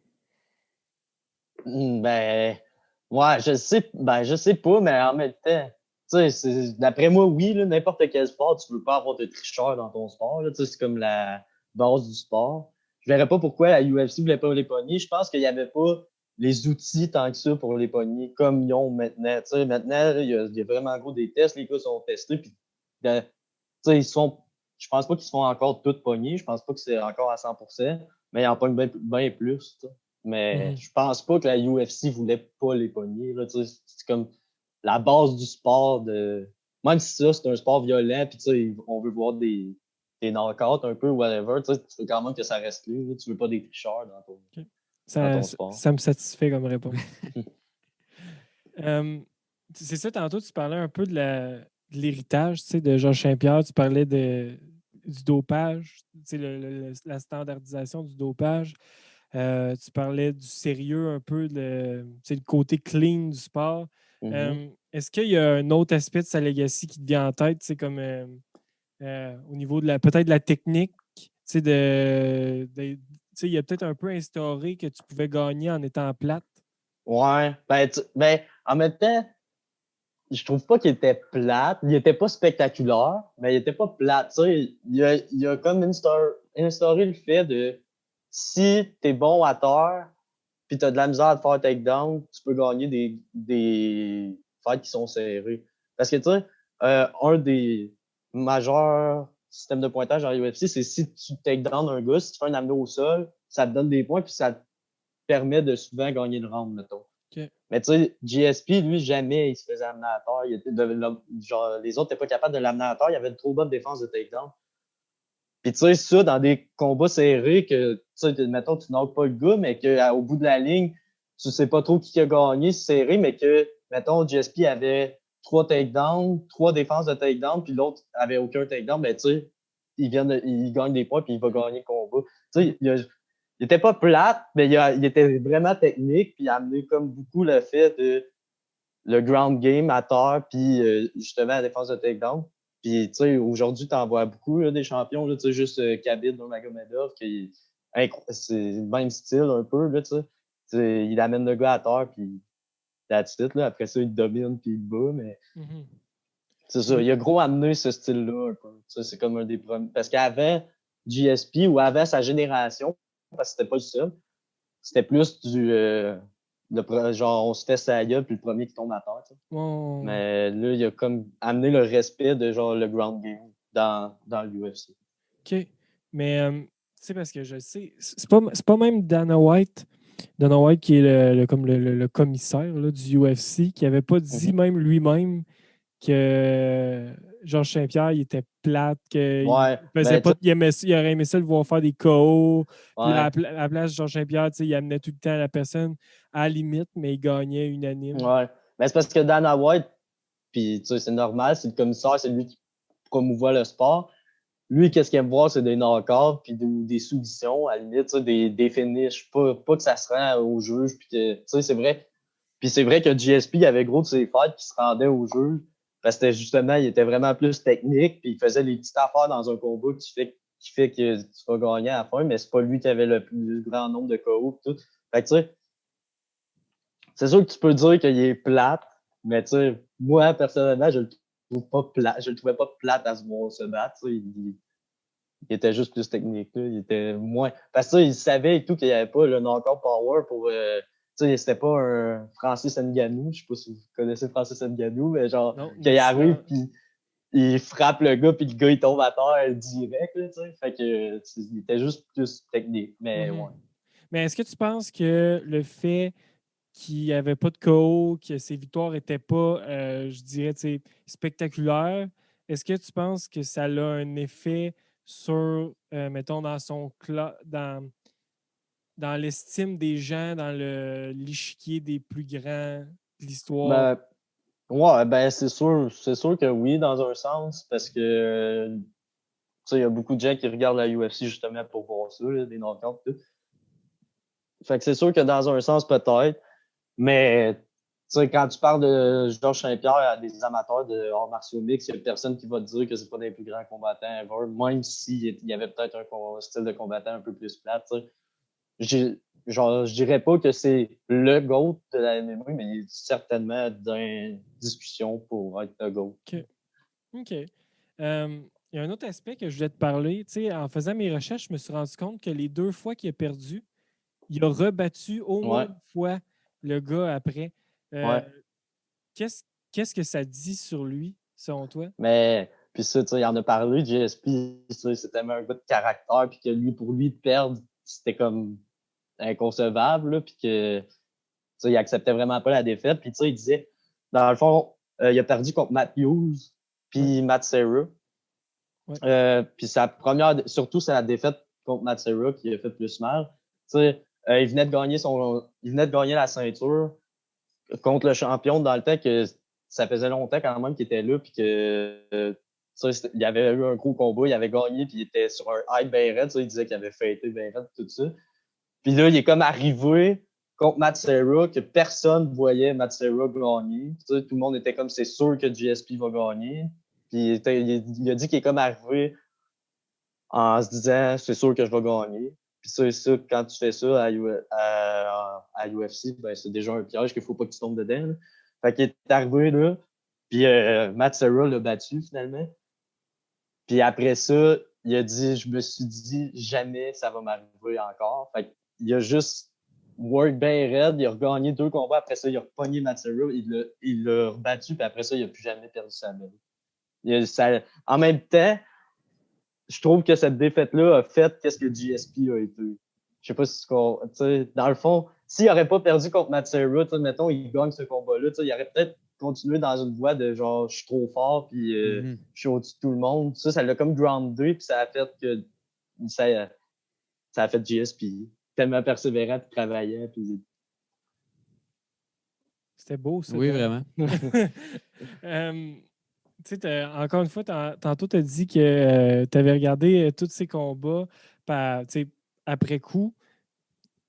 Ben, ouais, je sais pas, mais en même temps, tu sais, d'après moi, oui, là, n'importe quel sport, tu veux pas avoir de tricheur dans ton sport, là, tu sais, c'est comme la base du sport. Je verrais pas pourquoi la UFC voulait pas les pogner. Je pense qu'il y avait pas les outils tant que ça pour les pogner, comme ils ont maintenant. Tu sais, maintenant, là, il y a vraiment gros des tests, les gars sont testés, puis, tu sais, je pense pas qu'ils se font encore tous pogner, je pense pas que c'est encore à 100%, mais ils en pognent bien plus, tu sais. Mais je pense pas que la UFC voulait pas les pogner. Là, c'est comme la base du sport. Même si ça, c'est un sport violent, puis on veut voir des knockouts un peu, whatever, tu veux quand même que ça reste clean. Là, tu veux pas des tricheurs dans ton sport. Ça me satisfait comme réponse. C'est ça, tantôt, tu parlais un peu de l'héritage de Georges Saint-Pierre. Tu parlais du dopage, la standardisation du dopage. Tu parlais du sérieux un peu, le côté clean du sport. Est-ce qu'il y a un autre aspect de sa legacy qui te vient en tête, comme au niveau de peut-être de la technique, il a peut-être un peu instauré que tu pouvais gagner en étant plate? Ouais, ben, en même temps, je trouve pas qu'il était plate. Il était pas spectaculaire, mais il était pas plate. Il a comme instauré le fait de si t'es bon à terre, puis t'as de la misère à te faire takedown, tu peux gagner des fights qui sont serrés. Parce que, tu sais, un des majeurs systèmes de pointage dans l'UFC, c'est si tu takedown un gars, si tu fais un amener au sol, ça te donne des points, puis ça te permet de souvent gagner le round, mettons. Okay. Mais tu sais, GSP, lui, jamais il se faisait amener à terre. Genre, les autres n'étaient pas capables de l'amener à terre. Il y avait une trop bonne défense de takedown. Puis tu sais, ça, dans des combats serrés, que tu sais, mettons, tu knockes pas le gars, mais qu'au bout de la ligne, tu sais pas trop qui a gagné, c'est serré, mais que, mettons, GSP avait 3 takedowns, 3 défenses de takedown, puis l'autre avait aucun takedown, ben tu sais, il gagne des points, puis il va gagner le combat. Tu sais, il était pas plate, mais il était vraiment technique, puis il a amené comme beaucoup le fait de le ground game à terre, puis justement la défense de takedown. Puis, tu sais, aujourd'hui, t'en vois beaucoup là, des champions, là, tu sais, juste Khabib Nurmagomedov, qui c'est le même style un peu, là, tu sais. Il amène le gars à terre, puis that's it, là. Après ça, il domine, puis il bat, mais c'est ça. Il a gros amené ce style-là un peu. Tu sais, c'est comme un des premiers. Parce qu'avant GSP ou avant sa génération, parce que c'était pas le seul, c'était plus genre, on se fait sa gueule, puis le premier qui tombe à terre. Tu sais. Ouais. Mais là, il a comme amené le respect de genre le ground game dans l'UFC. OK. Mais, tu sais, parce que je sais, c'est pas même Dana White qui est comme le commissaire là, du UFC, qui avait pas dit même lui-même que Georges Saint-Pierre, il était plate, qu'il Ouais, faisait ben, pas, il aurait aimé ça le voir faire des KO. Puis là, ouais, à la place de Georges Saint-Pierre, tu sais, il amenait tout le temps la personne à la limite, mais il gagnait unanime. ouais. Ben, c'est parce que Dana White, puis tu sais, c'est normal, c'est le commissaire, c'est lui qui promouvoit le sport. Lui, qu'est-ce qu'il aime voir, c'est des knockouts, puis des soumissions, à la limite, tu sais, des finishes. Pas que ça se rend au juge, puis que, tu sais, c'est vrai. Puis c'est vrai que GSP, il y avait gros de ses fights qui se rendaient au juge, parce que justement, il était vraiment plus technique, puis il faisait des petites affaires dans un combat qui fait que tu vas gagner à la fin, mais c'est pas lui qui avait le plus grand nombre de KO, et tout. Fait que, tu sais, c'est sûr que tu peux dire qu'il est plate, mais tu sais, moi, personnellement, je le trouve pas plate. Je le trouvais pas plate à se battre. Tu sais. Il était juste plus technique. Là. Il était moins. Parce que il savait et tout qu'il n'y avait pas le knockout power pour. Tu sais, c'était pas un Francis Ngannou. Je sais pas si vous connaissez Francis Ngannou, mais genre, Non, qu'il ça- arrive puis il frappe le gars puis le gars il tombe à terre direct. Là, tu sais. Fait que il était juste plus technique. Mais Mhm. ouais. Mais est-ce que tu penses que le fait qu'il n'y avait pas de KO, que ses victoires n'étaient pas, je dirais, tu sais, spectaculaires, est-ce que tu penses que ça a un effet sur, mettons, dans l'estime des gens, dans l'échiquier des plus grands de l'histoire? Ben, ouais, ben c'est sûr que oui, dans un sens, parce que tu sais, il y a beaucoup de gens qui regardent la UFC justement pour voir ça, là, des knockouts, tout. Fait que c'est sûr que dans un sens, peut-être, mais tu sais, quand tu parles de Georges Saint-Pierre à des amateurs de arts martiaux mix, il y a personne qui va te dire que c'est pas des plus grands combattants ever, même s'il y avait peut-être un style de combattant un peu plus plat, tu sais. Genre, je dirais pas que c'est le GOAT de la MMA, mais il est certainement dans une discussion pour être le GOAT. OK. OK. Il y a un autre aspect que je voulais te parler. Tu sais, en faisant mes recherches, je me suis rendu compte que les 2 fois qu'il a perdu, il a rebattu au moins Ouais, une fois le gars après. Euh, ouais. qu'est-ce, qu'est-ce que ça dit sur lui, selon toi? Mais, puis ça, tu sais, il en a parlé, GSP, c'était tellement un gars de caractère, puis que lui, pour lui, de perdre, c'était comme inconcevable, là, puis que, tu sais, il acceptait vraiment pas la défaite. Puis, tu sais, il disait, dans le fond, il a perdu contre Matt Hughes, Ouais, puis Matt Serra. ouais. Puis sa première, surtout sa défaite contre Matt Serra qui a fait plus mal. Tu sais, il venait de gagner la ceinture contre le champion dans le temps que ça faisait longtemps quand même qu'il était là, puis que il avait eu un gros combat, il avait gagné, puis il était sur un hype bien raide, il disait qu'il avait fêté bien raide, tout ça. Puis là, il est comme arrivé contre Matt Serra, que personne voyait Matt Serra gagner. Tu sais, tout le monde était comme, c'est sûr que GSP va gagner. Puis il a dit qu'il est comme arrivé en se disant, c'est sûr que je vais gagner. Puis ça, quand tu fais ça à UFC, ben, c'est déjà un piège qu'il faut pas que tu tombes dedans. Là. Fait qu'il est arrivé là, puis Matt Serra l'a battu finalement. Puis après ça, il a dit, je me suis dit, jamais ça va m'arriver encore. Fait qu'il a juste work bien raide, il a regagné 2 combats. Après ça, il a repogné Matt Serra, il l'a rebattu, puis après ça, il a plus jamais perdu sa belle. En même temps, je trouve que cette défaite-là a fait qu'est-ce que GSP a été. Je sais pas si dans le fond, s'il n'aurait pas perdu contre Matsera, mettons, il gagne ce combat-là, il aurait peut-être continué dans une voie de genre, je suis trop fort, puis je suis au-dessus de tout le monde. Ça l'a comme groundé, puis ça a fait que ça, ça a fait GSP. Tellement persévérant, puis travaillant, puis... C'était beau, ça. Oui, vraiment. Euh, tu sais, encore une fois, tantôt, tu as dit que tu avais regardé tous ces combats tu sais, après coup.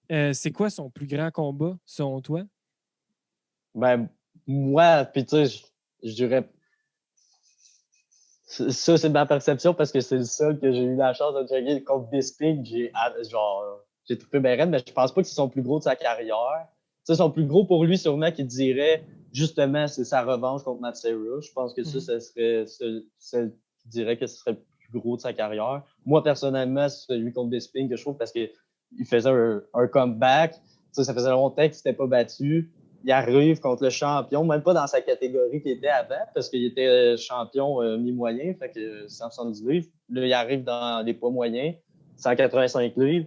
C'est quoi son plus grand combat, selon toi? Ben, moi, puis tu sais, je dirais ça, c'est ma perception parce que c'est le seul que j'ai eu la chance de checker contre Bisping. J'ai trouvé bien raide, mais je pense pas que c'est son plus gros de sa carrière. Tu sais, son plus gros pour lui, sûrement, qu'il dirait, justement, c'est sa revanche contre Matsera. Je pense que ça serait celle qui dirait que ce serait le plus gros de sa carrière. Moi, personnellement, c'est celui contre Bisping que je trouve parce que il faisait un comeback. sais, ça faisait longtemps qu'il s'était pas battu. Il arrive contre le champion, même pas dans sa catégorie qu'il était avant, parce qu'il était champion mi-moyen, fait que 170 livres. Là, il arrive dans les poids moyens, 185 livres.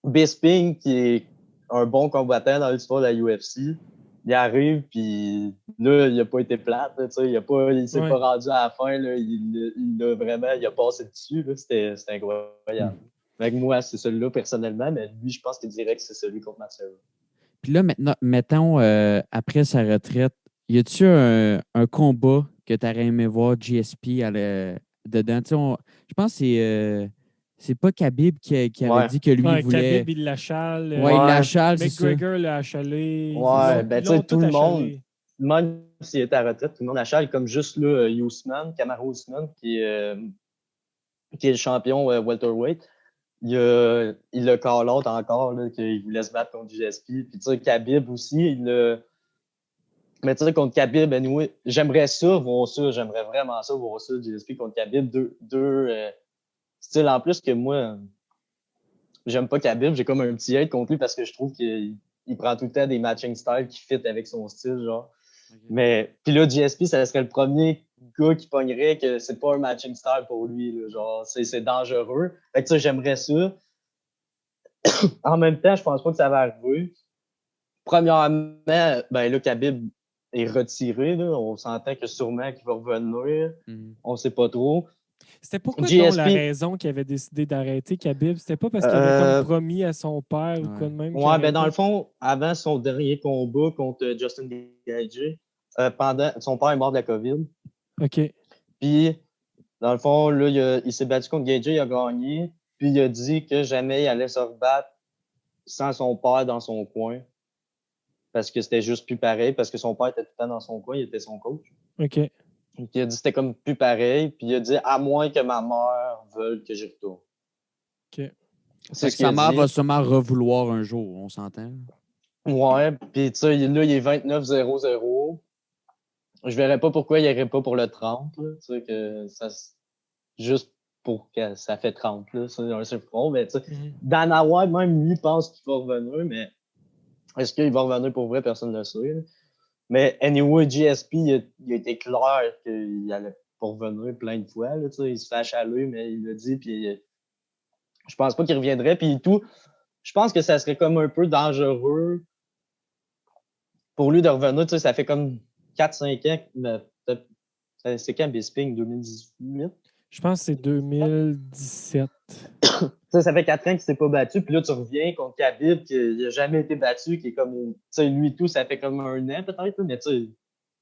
Bisping, qui est un bon combattant dans l'histoire de la UFC, il arrive, puis là, il a pas été plate, là, il s'est pas rendu à la fin, là, il a passé dessus, là, c'était incroyable. Avec moi, c'est celui-là personnellement, mais lui, je pense qu'il dirait que c'est celui contre Matsura. Puis là, maintenant, mettons, après sa retraite, y a-tu un combat que tu aurais aimé voir GSP dedans? Je pense que c'est pas Khabib qui avait dit que lui, il voulait. Khabib, il l'achale. Ouais, il l'achale, c'est ça. McGregor l'a achalé. Ouais, Ils l'ont tout le monde, achalé. même s'il était à la retraite, tout le monde achale, comme juste là, Usman, Kamaru Usman, qui est le champion welterweight. Il a call out encore, là, qu'il voulait se battre contre GSP. Puis, tu sais, Khabib aussi, mais tu sais, contre Khabib, anyway, j'aimerais vraiment ça, voir ça, GSP contre Khabib. Deux styles en plus que moi, j'aime pas Khabib, j'ai comme un petit hate contre lui parce que je trouve qu'il prend tout le temps des matching styles qui fit avec son style, genre. Okay. Mais, puis là, GSP, ça serait le premier gars qui pognerait que c'est pas un matching style pour lui, là, genre, c'est dangereux. Fait que ça, j'aimerais ça. En même temps, je pense pas que ça va arriver. Premièrement, ben là, Khabib est retiré, là. On s'entend que sûrement qu'il va revenir. On sait pas trop. C'était pourquoi donc la raison qu'il avait décidé d'arrêter Khabib? C'était pas parce qu'il avait comme promis à son père ou quoi de même? Ouais, ben dans le fond, avant son dernier combat contre Justin Gaethje, son père est mort de la COVID. OK. Puis, dans le fond, là, il s'est battu contre Gaethje, il a gagné. Puis, il a dit que jamais il allait se rebattre sans son père dans son coin. Parce que c'était juste plus pareil. Parce que son père était tout le temps dans son coin, il était son coach. OK. Donc, il a dit que c'était comme plus pareil. Puis, il a dit à moins que ma mère veuille que j'y retourne. OK. C'est que sa mère va sûrement revouloir un jour, on s'entend. Ouais, puis tu sais, là, il est 29-0-0. Je verrais pas pourquoi il irait pas pour le 30, là. Tu sais, que ça, juste pour que ça fait 30, là. C'est bon, mais tu sais, Dana White, même lui, pense qu'il va revenir, mais est-ce qu'il va revenir pour vrai? Personne ne le sait, là. Mais anyway, GSP, il a été clair qu'il allait pas revenir plein de fois, là. Tu sais, il se fait achaler, mais il l'a dit, puis je pense pas qu'il reviendrait, puis tout. Je pense que ça serait comme un peu dangereux pour lui de revenir. Tu sais, ça fait comme 4-5 ans. C'est quand Bisping? 2018? Je pense que c'est 2017. Ça fait 4 ans qu'il s'est pas battu. Puis là, tu reviens contre Khabib, qui n'a jamais été battu, qui est comme... Tu sais, lui tout, ça fait comme 1 an peut-être. Mais tu sais,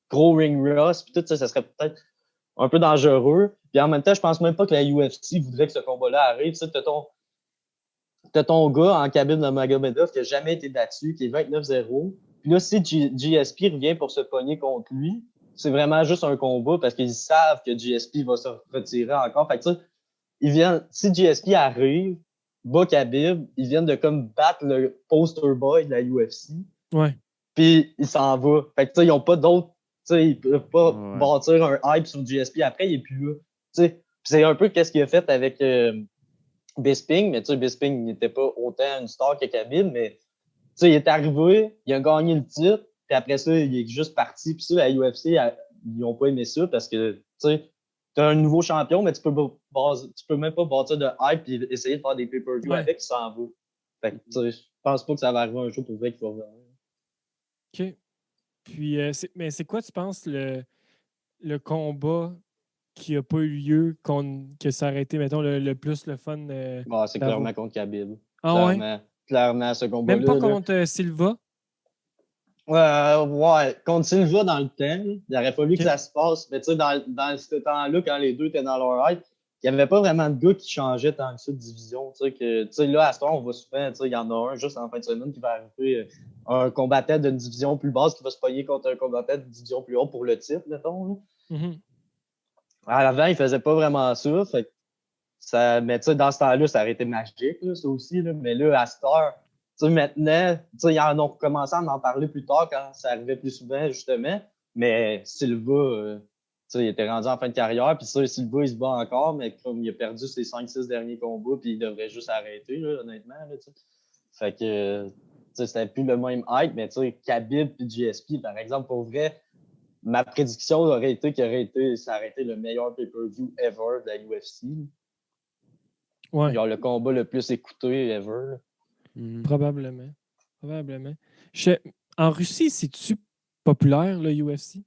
gros ring rust, puis tout ça, ça serait peut-être un peu dangereux. Puis en même temps, je pense même pas que la UFC voudrait que ce combat-là arrive. Tu sais, t'as ton gars en Khabib Nurmagomedov qui n'a jamais été battu, qui est 29-0. Puis là, si GSP revient pour se pogner contre lui, c'est vraiment juste un combat parce qu'ils savent que GSP va se retirer encore. Fait que si GSP arrive, bat Khabib, ils viennent de comme battre le poster boy de la UFC. Ouais. Puis il s'en va. Fait que ils ont pas d'autres, ils peuvent pas bâtir un hype sur GSP après, il est plus là. Puis c'est un peu qu'est-ce qu'il a fait avec Bisping, mais Bisping n'était pas autant une star que Khabib, mais il est arrivé, il a gagné le titre, puis après ça, il est juste parti. Puis ça, la UFC, ils n'ont pas aimé ça parce que, tu as un nouveau champion, mais tu peux même pas bâtir de hype et essayer de faire des pay-per-view avec, il s'en va. Fait que, je pense pas que ça va arriver un jour pour vrai qu'il va revenir. OK. Puis, mais c'est quoi, tu penses, le combat qui n'a pas eu lieu, que ça aurait été, mettons, le plus le fun? C'est clairement contre Khabib. Ah clairement, ce combat-là. Même pas contre Silva? Ouais, contre Silva dans le temps, il aurait fallu que ça se passe. Mais tu sais, dans ce temps-là, quand les deux étaient dans leur hype, il n'y avait pas vraiment de gars qui changeaient tant que ça de division. Tu sais, là, à ce temps, on voit souvent, il y en a un juste en fin de semaine qui va arriver un combattant d'une division plus basse qui va se pogner contre un combattant d'une division plus haute pour le titre, mettons. Avant, il faisait pas vraiment ça. Fait que mais tu sais, dans ce temps-là, ça aurait été magique, là, ça aussi. Là. Mais là, à cette heure, tu sais, maintenant, tu sais, ils en ont commencé à en parler plus tard quand ça arrivait plus souvent, justement. Mais Silva, tu sais, il était rendu en fin de carrière. Puis ça, Silva, il se bat encore, mais comme il a perdu ses 5-6 derniers combats, puis il devrait juste arrêter, là, honnêtement. Là, fait que c'était plus le même hype, mais Khabib et GSP, par exemple, pour vrai, ma prédiction aurait été ça aurait été le meilleur pay-per-view ever de la UFC. Ouais, Genre le combat le plus écouté ever. probablement. Probablement. En Russie, c'est-tu populaire, le UFC?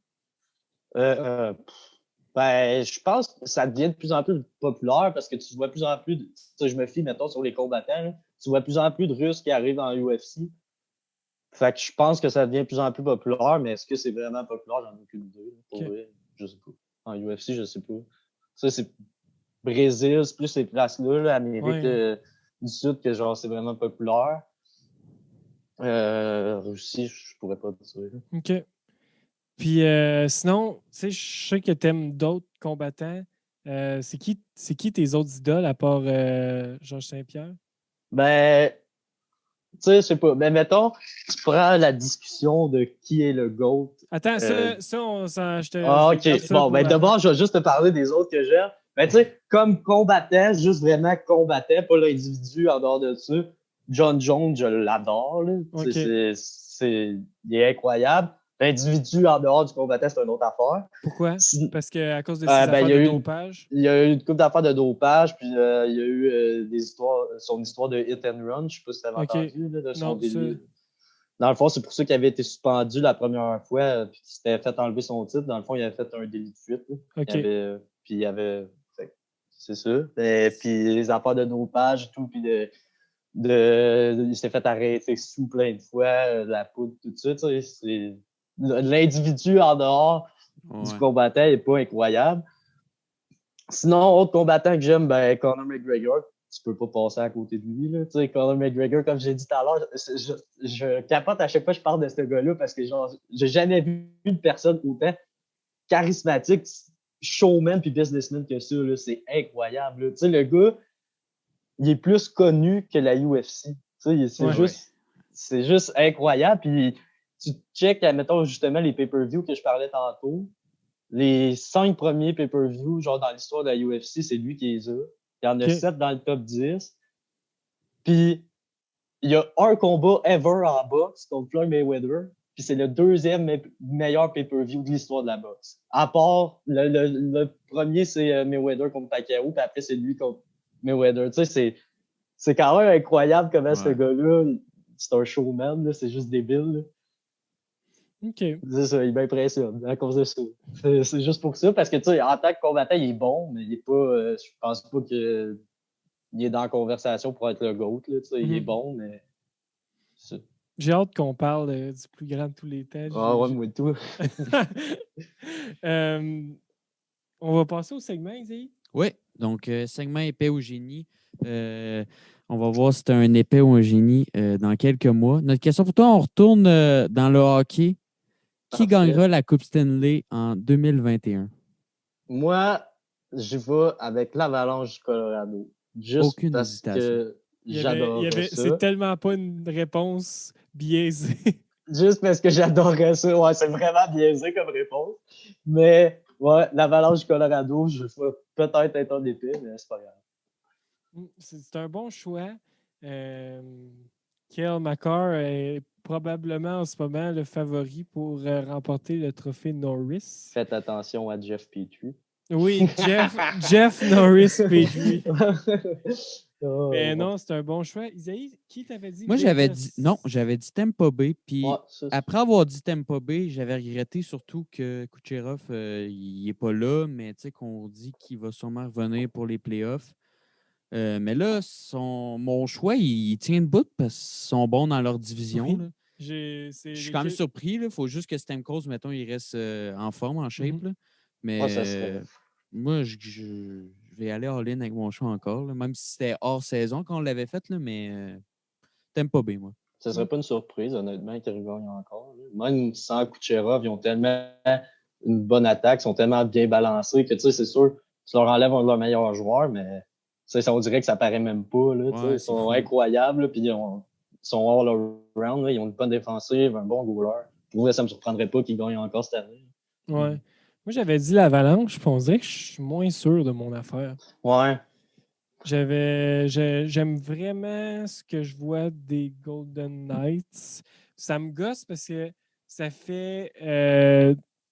Ben, je pense que ça devient de plus en plus populaire parce que tu vois de plus en plus, je me fie, mettons, sur les combattants, là, tu vois de plus en plus de Russes qui arrivent dans l'UFC. Fait que je pense que ça devient de plus en plus populaire, mais est-ce que c'est vraiment populaire? J'en ai aucune idée. Pour vrai, je sais pas. En UFC, je sais pas. Ça, c'est Brésil, c'est plus ces places-là, là, Amérique du Sud, que genre c'est vraiment populaire. Russie, je pourrais pas te dire. OK. Puis sinon, tu sais, je sais que tu aimes d'autres combattants. C'est qui tes autres idoles à part Georges Saint-Pierre? Ben, tu sais, je sais pas. Ben, mettons, tu prends la discussion de qui est le GOAT. Attends, Euh, je OK. garde ça Bon, pour ben la d'abord, je vais juste te parler des autres que j'aime. Ben, tu sais, comme combattant, juste vraiment combattant, pas l'individu en dehors de ça. John Jones, je l'adore, là. OK. Il est incroyable. L'individu en dehors du combattant, c'est une autre affaire. Pourquoi? Si- Parce qu'à cause de ses ben, affaires de dopage. il y a eu une couple d'affaires de dopage, puis il y a eu des histoires, son histoire de hit and run, je sais pas si tu avais OK. entendu, là, de son Non, délit. Dans le fond, c'est pour ça qu'il avait été suspendu la première fois, puis qu'il s'était fait enlever son titre. Dans le fond, il avait fait un délit de fuite. Là. OK. Puis il avait. C'est ça. Et puis les affaires de dopage et tout, puis il s'est fait arrêter sous plein de fois, la poudre, tout ça. C'est l'individu en dehors du combattant n'est pas incroyable. Sinon, autre combattant que j'aime, ben, Conor McGregor. Tu peux pas passer à côté de lui. Là. Tu sais, Conor McGregor, comme j'ai dit tout à l'heure, je capote à chaque fois que je parle de ce gars-là parce que genre, j'ai jamais vu une personne autant charismatique, showman puis businessman que ça. Là. C'est incroyable. Là. Tu sais, le gars, il est plus connu que la UFC. Tu sais, c'est juste incroyable. Puis tu check, mettons, justement, les pay-per-view que je parlais tantôt. Les 5 premiers pay-per-view, genre dans l'histoire de la UFC, c'est lui qui les a. Il y en a 7 dans le top 10. Puis, il y a un combat ever en boxe contre Floyd Mayweather. Puis, c'est le deuxième meilleur pay-per-view de l'histoire de la boxe. À part, le premier, c'est Mayweather contre Pacquiao. Puis après, c'est lui contre Mayweather. Tu sais, c'est quand même incroyable comment ce gars-là, c'est un showman. Là, c'est juste débile. Là. OK. C'est ça, il m'impressionne à cause de ça. C'est juste pour ça, parce que, tu sais, en tant que combattant, il est bon, mais il est pas, je pense pas qu'il est dans la conversation pour être le GOAT, là, tu sais, il est bon, mais... J'ai hâte qu'on parle du plus grand de tous les temps. Ah ouais, moi tout. On va passer au segment, Isaïe? Oui, donc segment épais ou génie. On va voir si c'est un épais ou un génie dans quelques mois. Notre question pour toi, on retourne dans le hockey. Qui gagnera la Coupe Stanley en 2021? Moi, je vais avec l'Avalanche du Colorado. Juste Aucune parce hésitation. que j'adorerais ça. C'est tellement pas une réponse biaisée. Juste parce que j'adorerais ça. Ouais, c'est vraiment biaisé comme réponse. Mais ouais, l'Avalanche du Colorado, je vais peut-être être en épée, mais c'est pas grave. C'est un bon choix. Cale Makar est probablement en ce moment le favori pour remporter le trophée Norris. Faites attention à Jeff Petrie. Oui, Jeff Norris Petrie. Mais non, c'est un bon choix. Isaïe, qui t'avait dit? Moi, j'avais dit Tampa Bay. Puis après avoir dit Tampa Bay, j'avais regretté surtout que Kucherov, il n'est pas là, mais tu sais qu'on dit qu'il va sûrement revenir pour les playoffs. Mais là, mon choix, il tient debout parce qu'ils sont bons dans leur division. Oui. Là. Je suis quand même surpris. Il faut juste que Stamkos, mettons, il reste en forme, en shape. Là. Mais moi, je vais aller all-in avec mon choix encore. Là, même si c'était hors saison quand on l'avait fait, là, mais t'aimes pas bien, moi. Ce serait pas une surprise, honnêtement, qu'ils regagnent encore. Là. Même sans Kucherov, ils ont tellement une bonne attaque, ils sont tellement bien balancés que, tu sais, c'est sûr, tu leur enlèves un de leurs meilleurs joueurs, mais on dirait que ça paraît même pas. Là, ils sont incroyables, puis ils sont all-around. Ils ont une bonne défensive, un bon goaler. Pour vrai, ça me surprendrait pas qu'ils gagnent encore cette année. Ouais. Moi, j'avais dit l'Avalanche, puis on dirait que je suis moins sûr de mon affaire. Ouais. J'aime vraiment ce que je vois des Golden Knights. Ça me gosse parce que ça fait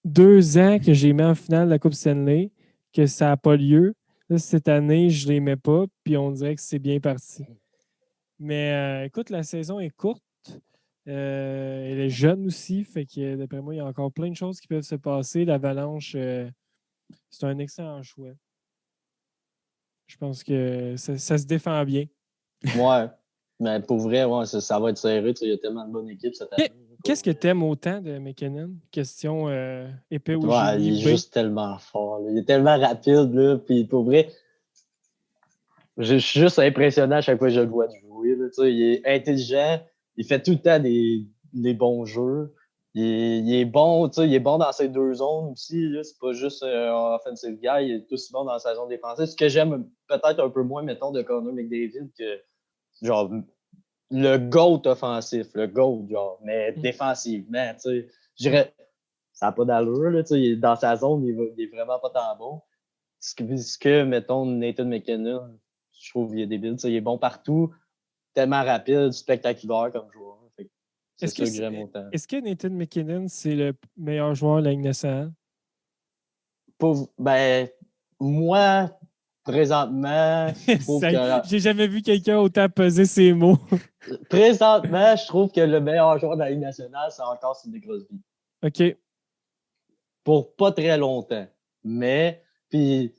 2 ans que j'ai mis en finale de la Coupe Stanley, que ça n'a pas lieu. Là, cette année, je ne les mets pas, puis on dirait que c'est bien parti. Mais écoute, la saison est courte. Elle est jeune aussi, fait que d'après moi, il y a encore plein de choses qui peuvent se passer. L'Avalanche, c'est un excellent choix. Je pense que ça se défend bien. Ouais. Mais pour vrai, ouais, ça va être serré. Il y a tellement de bonnes équipes cette année. Qu'est-ce que tu aimes autant de McKinnon? Question épée au Ouais, génie. il est juste tellement fort. Là. Il est tellement rapide. Là, puis pour vrai, je suis juste impressionné à chaque fois que je le vois jouer. Là, il est intelligent. Il fait tout le temps des bons jeux. Il est bon, il est bon dans ses 2 zones aussi. Là. C'est pas juste un offensive guy. Il est aussi bon dans sa zone défensive. Ce que j'aime peut-être un peu moins, mettons, de Connor McDavid, que genre le GOAT offensif, le GOAT, genre, mais défensivement, je dirais, ça n'a pas d'allure, là, dans sa zone, il est vraiment pas tant bon. Ce que, mettons, Nathan McKinnon, je trouve qu'il est débile, il est bon partout, tellement rapide, spectaculaire comme joueur. C'est ça que j'aime autant. Est-ce que Nathan McKinnon, c'est le meilleur joueur de la Ligue nationale? Ben, moi, présentement, je trouve que... J'ai jamais vu quelqu'un autant peser ses mots. Présentement, je trouve que le meilleur joueur de la Ligue nationale, c'est encore Sidney Crosby. OK. Pour pas très longtemps. Mais, puis,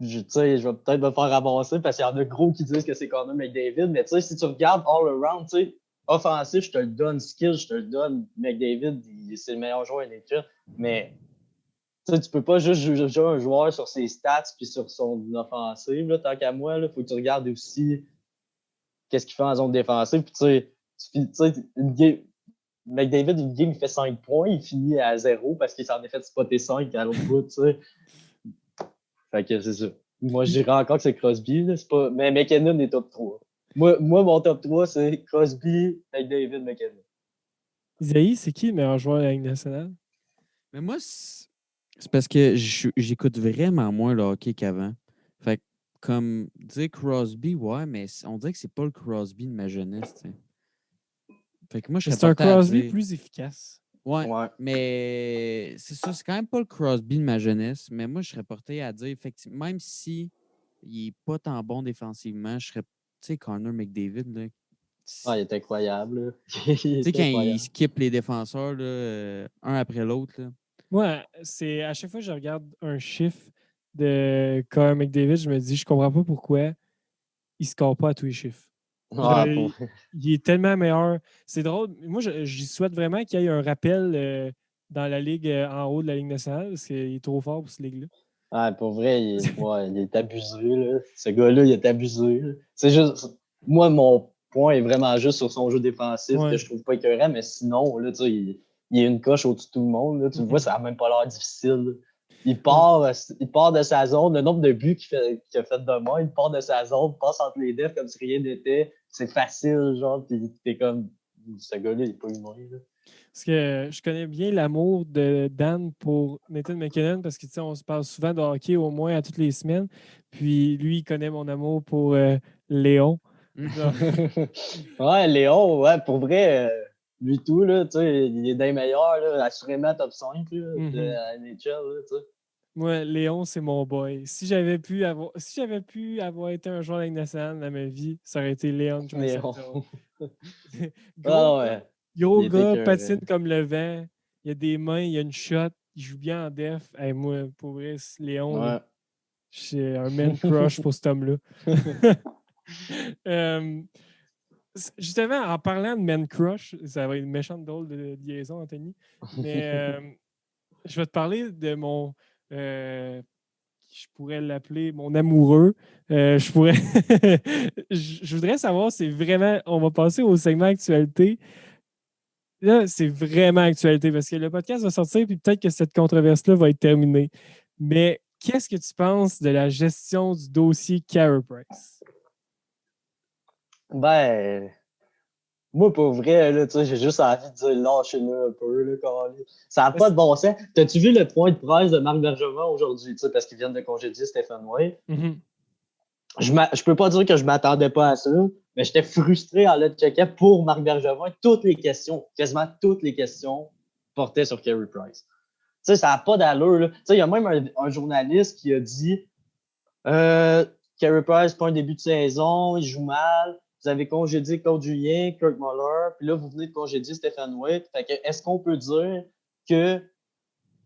je vais peut-être me faire avancer parce qu'il y en a gros qui disent que c'est quand même McDavid. Mais si tu regardes all around, offensif, je te le donne. Skill, je te le donne. McDavid, c'est le meilleur joueur NHL. Mais, tu peux pas juste juger un joueur sur ses stats puis sur son offensive. Là, tant qu'à moi, il faut que tu regardes aussi qu'est-ce qu'il fait en zone défensive. Puis, une game, McDavid, une game, il fait 5 points, il finit à 0 parce qu'il s'en est fait spotter 5 à l'autre bout, Fait que c'est ça. Moi, je dirais encore que c'est Crosby, là, mais McKinnon est top 3. Moi, mon top 3, c'est Crosby, McDavid, McKinnon. Isaïe, c'est qui le meilleur joueur de la Ligue nationale? Mais moi, c'est parce que j'écoute vraiment moins le hockey qu'avant. Fait que, comme dire Crosby, ouais, mais on dirait que c'est pas le Crosby de ma jeunesse, t'sais. Fait que moi, je serais C'est un porté à Crosby dire... plus efficace. Ouais, Ouais. mais c'est ça, c'est quand même pas le Crosby de ma jeunesse, mais moi, je serais porté à dire, effectivement, même si il est pas tant bon défensivement, je serais, tu sais, Connor McDavid, là. Ah, il est incroyable. Tu sais, quand il skip les défenseurs, là, un après l'autre, là. Moi, c'est à chaque fois que je regarde un chiffre de Connor McDavid, je me dis, je comprends pas pourquoi il score pas à tous les chiffres. Ah, Il est tellement meilleur. C'est drôle. Moi, j'y souhaite vraiment qu'il y ait un rappel dans la ligue en haut de la Ligue nationale parce qu'il est trop fort pour cette ligue-là. Ah, pour vrai, il est abusé. Là. Ce gars-là, il est abusé. Là. C'est juste. Moi, mon point est vraiment juste sur son jeu défensif que je trouve pas écœurant, mais sinon, là, il est une coche au-dessus de tout le monde. Là. Tu le vois, ça n'a même pas l'air difficile. Là. Il part de sa zone. Le nombre de buts qu'il a fait de moi, il part de sa zone, passe entre les defs comme si rien n'était. C'est facile, genre, puis t'es comme. Ce gars-là, il est pas humain. Là. Parce que je connais bien l'amour de Dan pour Nathan McKinnon parce que on se parle souvent de hockey au moins à toutes les semaines. Puis lui, il connaît mon amour pour Léon. Ouais, Léon, ouais, pour vrai, lui tout, là, il est des meilleurs, là, assurément top 5 là, de la NHL, là, Moi, Léon, c'est mon boy. Si j'avais pu avoir été un joueur de la Ligue nationale dans ma vie, ça aurait été Léon Léon. Gros gars, patine comme le vent. Il a des mains, il a une shot, il joue bien en def. Hey, moi, pour vrai, Léon, j'ai un man crush pour cet homme-là. Justement, en parlant de man crush, ça va être une méchante drôle de liaison, Anthony. Mais je vais te parler de mon. Je pourrais l'appeler mon amoureux. Je pourrais. je voudrais savoir, c'est vraiment. On va passer au segment actualité. Là, c'est vraiment actualité parce que le podcast va sortir puis peut-être que cette controverse-là va être terminée. Mais qu'est-ce que tu penses de la gestion du dossier Carey Price? Ben, moi, pour vrai, là, j'ai juste envie de dire lâchez-le un peu, là, ça n'a pas de bon sens. T'as-tu vu le point de presse de Marc Bergevin aujourd'hui, parce qu'ils viennent de congédier Stéphane White? Je peux pas dire que je m'attendais pas à ça, mais j'étais frustré en le checkant pour Marc Bergevin. Quasiment toutes les questions portaient sur Carey Price. Tu sais, ça n'a pas d'allure, là. Tu sais, il y a même un journaliste qui a dit Carey Price, pas un début de saison, il joue mal. Vous avez congédié Claude Julien, Kirk Muller, puis là, vous venez de congédier Stéphane White. Fait que, est-ce qu'on peut dire que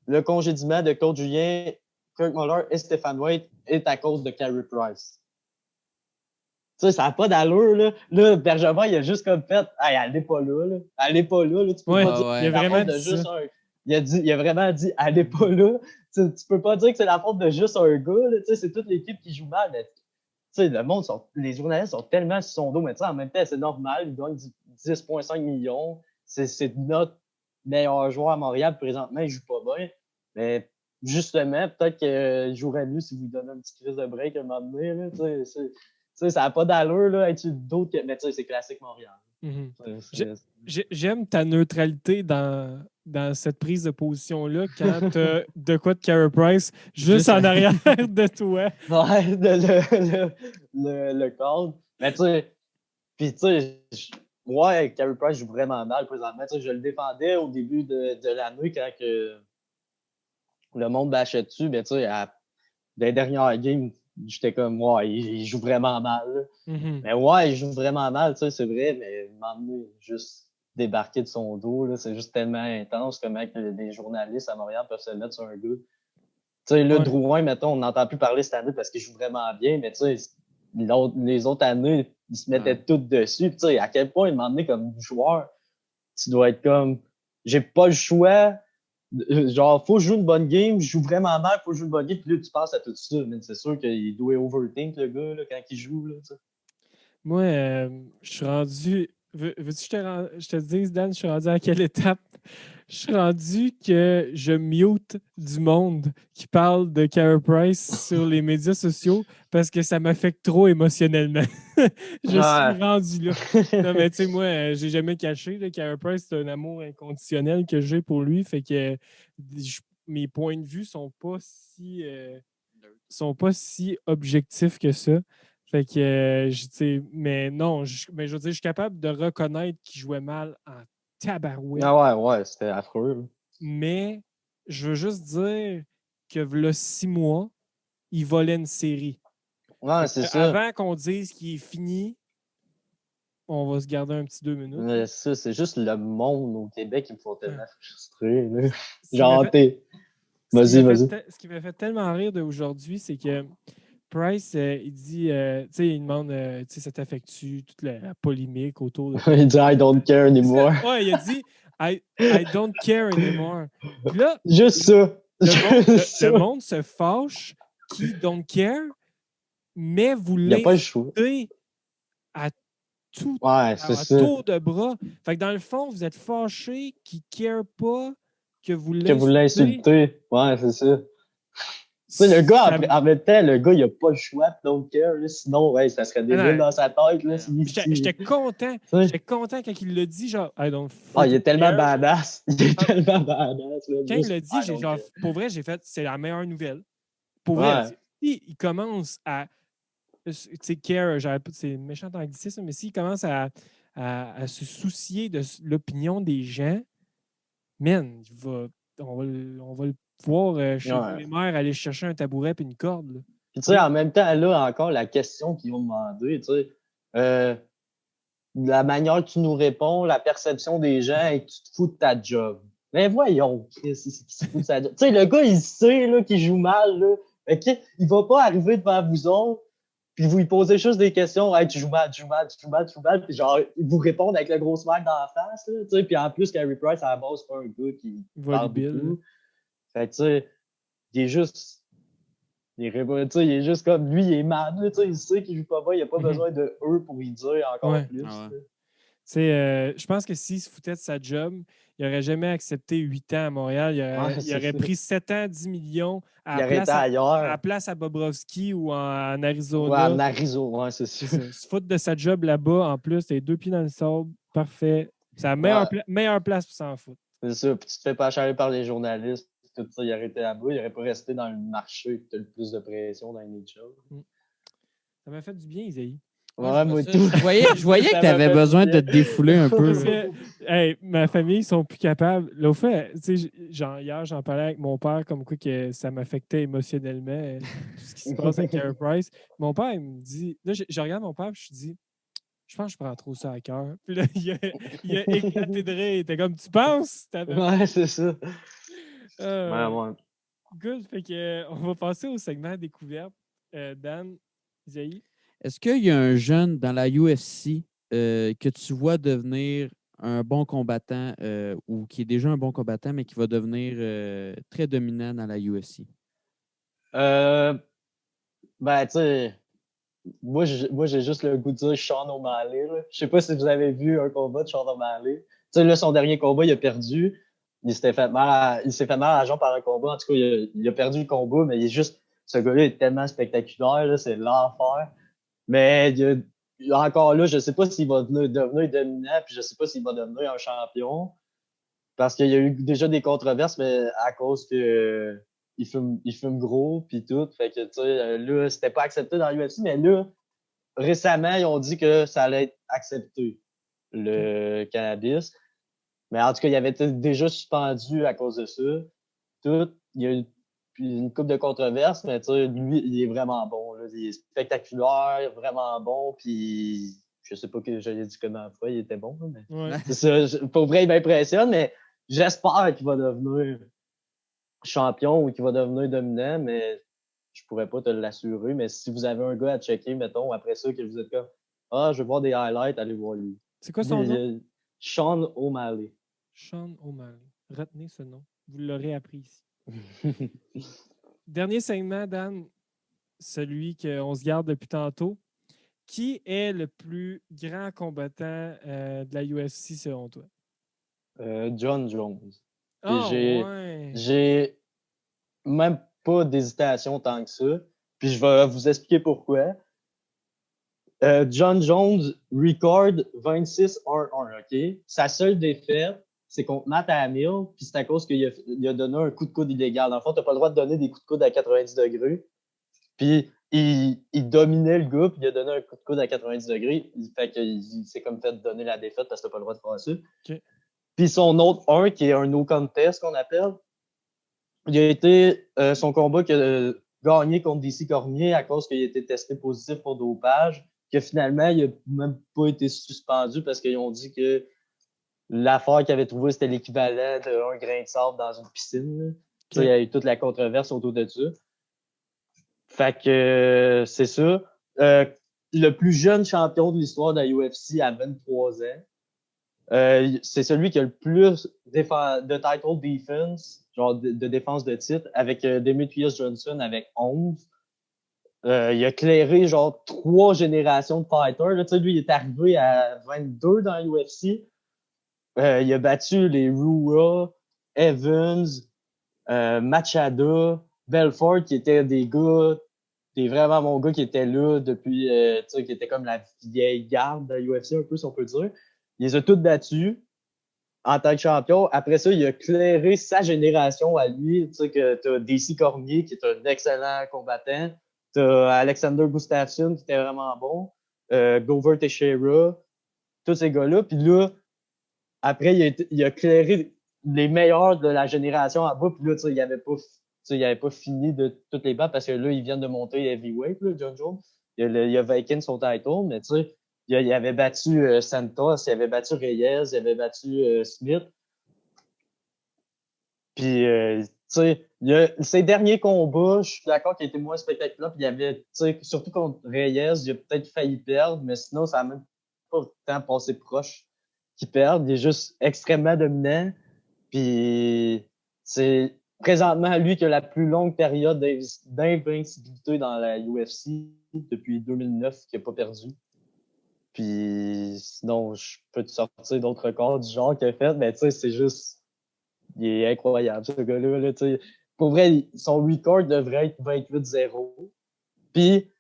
le congédiement de Claude Julien, Kirk Muller et Stéphane White est à cause de Carey Price? Tu sais, ça n'a pas d'allure, là. Là, Bergevin, il a juste comme fait hey, elle n'est pas là, là. Elle n'est pas là, là. Tu peux Ouais, pas dire ouais. que c'est il a la vraiment faute de dit juste ça. il a vraiment dit elle n'est pas là. Tu peux pas dire que c'est la faute de juste un gars, là. Tu sais, c'est toute l'équipe qui joue mal, mais tu sais, les journalistes sont tellement sur son dos, mais tu sais, en même temps, c'est normal, ils gagnent 10,5 millions. C'est notre meilleur joueur à Montréal présentement, il joue pas bien. Mais justement, peut-être qu'il jouerait mieux si vous lui donnez un petit crise de break à un moment donné, là. Tu sais, ça n'a pas d'allure, là, être d'autres que. Mais tu sais, c'est classique Montréal. Mm-hmm. J'aime ta neutralité dans cette prise de position-là quand tu as de quoi de Carey Price juste en arrière de toi. Ouais, le cadre. Mais tu sais, puis tu sais, ouais, Carey Price joue vraiment mal présentement. Tu sais, je le défendais au début de l'année quand que le monde bâchait dessus, mais tu sais, dans les dernières games, j'étais comme, ouais, il joue vraiment mal. Mm-hmm. Mais ouais, il joue vraiment mal, tu sais, c'est vrai, mais m'emmener juste débarquer de son dos, là, c'est juste tellement intense comment que les journalistes à Montréal peuvent se mettre sur un gars. Tu sais, là, Ouais. Drouin, mettons, on n'entend plus parler cette année parce qu'il joue vraiment bien, mais tu sais, les autres années, ils se mettaient tous dessus. Tu sais, à quel point il m'emmenait comme joueur, tu dois être comme, j'ai pas le choix. Genre, faut jouer une bonne game, je joue vraiment mal, faut jouer une bonne game, puis là, tu penses à tout ça. Mais c'est sûr qu'il doit overthink, le gars, là, quand il joue. Là, tu sais. Moi, je suis rendu. Veux-tu que je te dise, Dan, je suis rendu à quelle étape? Je suis rendu que je mute du monde qui parle de Carey Price sur les médias sociaux parce que ça m'affecte trop émotionnellement. Je suis rendu là. Non, mais tu sais, moi, j'ai jamais caché. Là, Carey Price, c'est un amour inconditionnel que j'ai pour lui. Fait que mes points de vue sont pas si objectifs que ça. Fait que, mais non, mais je veux dire, je suis capable de reconnaître qu'il jouait mal en tabarouette. Ah ouais, c'était affreux. Mais je veux juste dire que là, 6 mois, il volait une série. Ouais, c'est ça. Avant qu'on dise qu'il est fini, on va se garder un petit 2 minutes. Mais ça, c'est juste le monde au Québec qui me font tellement frustrer. Là. Ce Genre, vas-y. Ce qui m'a fait tellement rire d'aujourd'hui, c'est que Price, il dit, tu sais, il demande, tu sais, ça t'affecte-tu, toute la polémique autour de. Il dit I don't care anymore. Ouais, il a dit I don't care anymore. Puis là, juste ça. Le monde se fâche qui don't care, mais vous l'insultez à tout ouais, c'est ça. tour de bras. Fait que dans le fond, vous êtes fâché qui ne care pas que vous l'insultez. Ouais, c'est ça. Tu sais, le gars, en même temps, le gars, il n'a pas le choix de don't care. Là, sinon, ouais, ça serait débile dans sa tête. J'étais content. J'étais content quand il l'a dit, genre, I don't il est tellement badass. Il est tellement badass. Là, quand il l'a dit, genre, pour vrai, j'ai fait, c'est la meilleure nouvelle. Pour vrai, il commence à. Tu sais, care, c'est méchant anglicisme, mais s'il commence à se soucier de l'opinion des gens, man, on va le voir chez les mères aller chercher un tabouret et une corde. Là. Puis, tu sais, en même temps, là, encore, la question qu'ils ont demandé, tu sais, la manière que tu nous réponds, la perception des gens et que tu te fous de ta job. Mais voyons, Chris, il se fout de sa job. Tu sais, le gars, il sait là, qu'il joue mal. Là. Okay? Il va pas arriver devant vous autres puis vous lui posez juste des questions. Hey, tu joues mal. Puis genre, il vous répond avec le gros smile dans la face. Là, tu sais, puis en plus, Carey Price, à la base, c'est pas un gars qui parle beaucoup. Fait que, tu sais, il est juste... il est juste comme lui, il est mal. Il sait qu'il joue pas bien. Il n'a pas besoin de eux pour y dire encore plus. Je pense que s'il se foutait de sa job, il n'aurait jamais accepté 8 ans à Montréal. Il aurait pris 7 ans, 10 millions à la place à Bobrovski ou en Arizona. Ouais, en Arizona, c'est ça. Se foutre de sa job là-bas, en plus, t'as les 2 pieds dans le sable, parfait. C'est la meilleure place pour s'en foutre. C'est ça. Puis tu te fais pas charrer par les journalistes. Tout ça, il aurait été là-bas. Il aurait pas resté dans le marché et tu as le plus de pression dans les jobs. Ça m'a fait du bien, Isaïe. Ouais, moi Ça, tout. je voyais Ça que tu avais m'a fait besoin du de bien. te défouler un peu. Parce là. que, hey, ma famille, ils sont plus capables. Là, au fait, tu sais, genre, hier, j'en parlais avec mon père, comme quoi que ça m'affectait émotionnellement, tout ce qui se passe avec Carey Price. Mon père, il me dit, là, je regarde mon père, puis je dis, je pense que je prends trop ça à cœur. Puis là, il a éclaté de rire. Il était comme, tu penses? Ouais, c'est ça. Euh, Ouais. good. Fait que, on va passer au segment découverte. Dan, Isaïe. Est-ce qu'il y a un jeune dans la UFC que tu vois devenir un bon combattant ou qui est déjà un bon combattant, mais qui va devenir très dominant dans la UFC? Ben, tu sais, moi, j'ai juste le goût de dire Sean O'Malley. Là. Je sais pas si vous avez vu un combat de Sean O'Malley. Tu sais, là, son dernier combat, il a perdu. Il s'est fait mal à la jambe par un combat. En tout cas, il a perdu le combat, mais il est juste, ce gars-là est tellement spectaculaire, là, c'est l'enfer. Mais encore là, je sais pas s'il va devenir dominant, puis je sais pas s'il va devenir un champion. Parce qu'il y a eu déjà des controverses, mais à cause que il fume gros puis tout. Fait que tu sais, là, c'était pas accepté dans l'UFC, mais là, récemment, ils ont dit que ça allait être accepté, le cannabis. Mais en tout cas, il avait été déjà suspendu à cause de ça. Tout. Il y a eu une couple de controverses, mais tu sais, lui, il est vraiment bon. Là. Il est spectaculaire, vraiment bon, puis je sais pas que j'avais dit comment fois, il était bon, là, mais Ouais. c'est ça. Pour vrai, il m'impressionne, mais j'espère qu'il va devenir champion ou qu'il va devenir dominant, mais je pourrais pas te l'assurer. Mais si vous avez un gars à checker, mettons, après ça, que vous êtes comme ah, je veux voir des highlights, allez voir lui. C'est quoi son nom? Sean O'Malley. Sean O'Malley. Retenez ce nom. Vous l'aurez appris ici. Dernier segment, Dan, celui qu'on se garde depuis tantôt. Qui est le plus grand combattant de la UFC selon toi? John Jones. Puis Ah, ouais. j'ai même pas d'hésitation tant que ça. Puis je vais vous expliquer pourquoi. John Jones record 26-1-1, OK? Sa seule défaite, c'est contre Matt Hamill, puis c'est à cause qu'il a donné un coup de coude illégal. Dans le fond, t'as pas le droit de donner des coups de coude à 90 degrés. Puis il dominait le gars, puis il a donné un coup de coude à 90 degrés. Fait qu'il s'est comme fait donner la défaite parce que t'as pas le droit de faire ça. OK. Puis son autre 1, qui est un no contest qu'on appelle, il a été son combat qu'il a gagné contre DC Cormier à cause qu'il a été testé positif pour dopage, que finalement, il n'a même pas été suspendu parce qu'ils ont dit que l'affaire qu'il avait trouvée, c'était l'équivalent d'un grain de sable dans une piscine. Okay. Il y a eu toute la controverse autour de ça. Fait que c'est ça. Le plus jeune champion de l'histoire de la UFC à 23 ans. C'est celui qui a le plus de title defense, genre de défense de titre, avec Demetrius Johnson avec 11. Il a clairé genre 3 générations de fighters. Là, lui, il est arrivé à 22 dans l'UFC. Il a battu les Rua, Evans, Machado, Belfort, qui étaient des gars, des vraiment bons gars qui étaient là depuis, qui étaient comme la vieille garde de l'UFC, un peu, si on peut dire. Il les a tous battus en tant que champion. Après ça, il a clairé sa génération à lui. Tu sais que t'as DC Cormier, qui est un excellent combattant. T'as Alexander Gustafsson, qui était vraiment bon. Glover Teixeira. Tous ces gars-là. Puis là, après, il a clairé les meilleurs de la génération en bas. Puis là, tu sais, il avait pas fini de toutes les bas parce que là, ils viennent de monter heavyweight, là, John Jones. Il a vacant son title, mais tu sais, il avait battu Santos, il avait battu Reyes, il avait battu Smith. Puis, tu sais, ses derniers combats, je suis d'accord qu'il était moins spectaculaire. Puis, il avait, tu sais, surtout contre Reyes, il a peut-être failli perdre, mais sinon, ça n'a même pas tant passé proche qu'il perde. Il est juste extrêmement dominant. Puis, c'est présentement lui qui a la plus longue période d'invincibilité dans la UFC depuis 2009, qui n'a pas perdu. Puis sinon, je peux te sortir d'autres records du genre qu'il a fait, mais tu sais, c'est juste, il est incroyable, ce gars-là. Là, pour vrai, son record devrait être 28-0. Puis,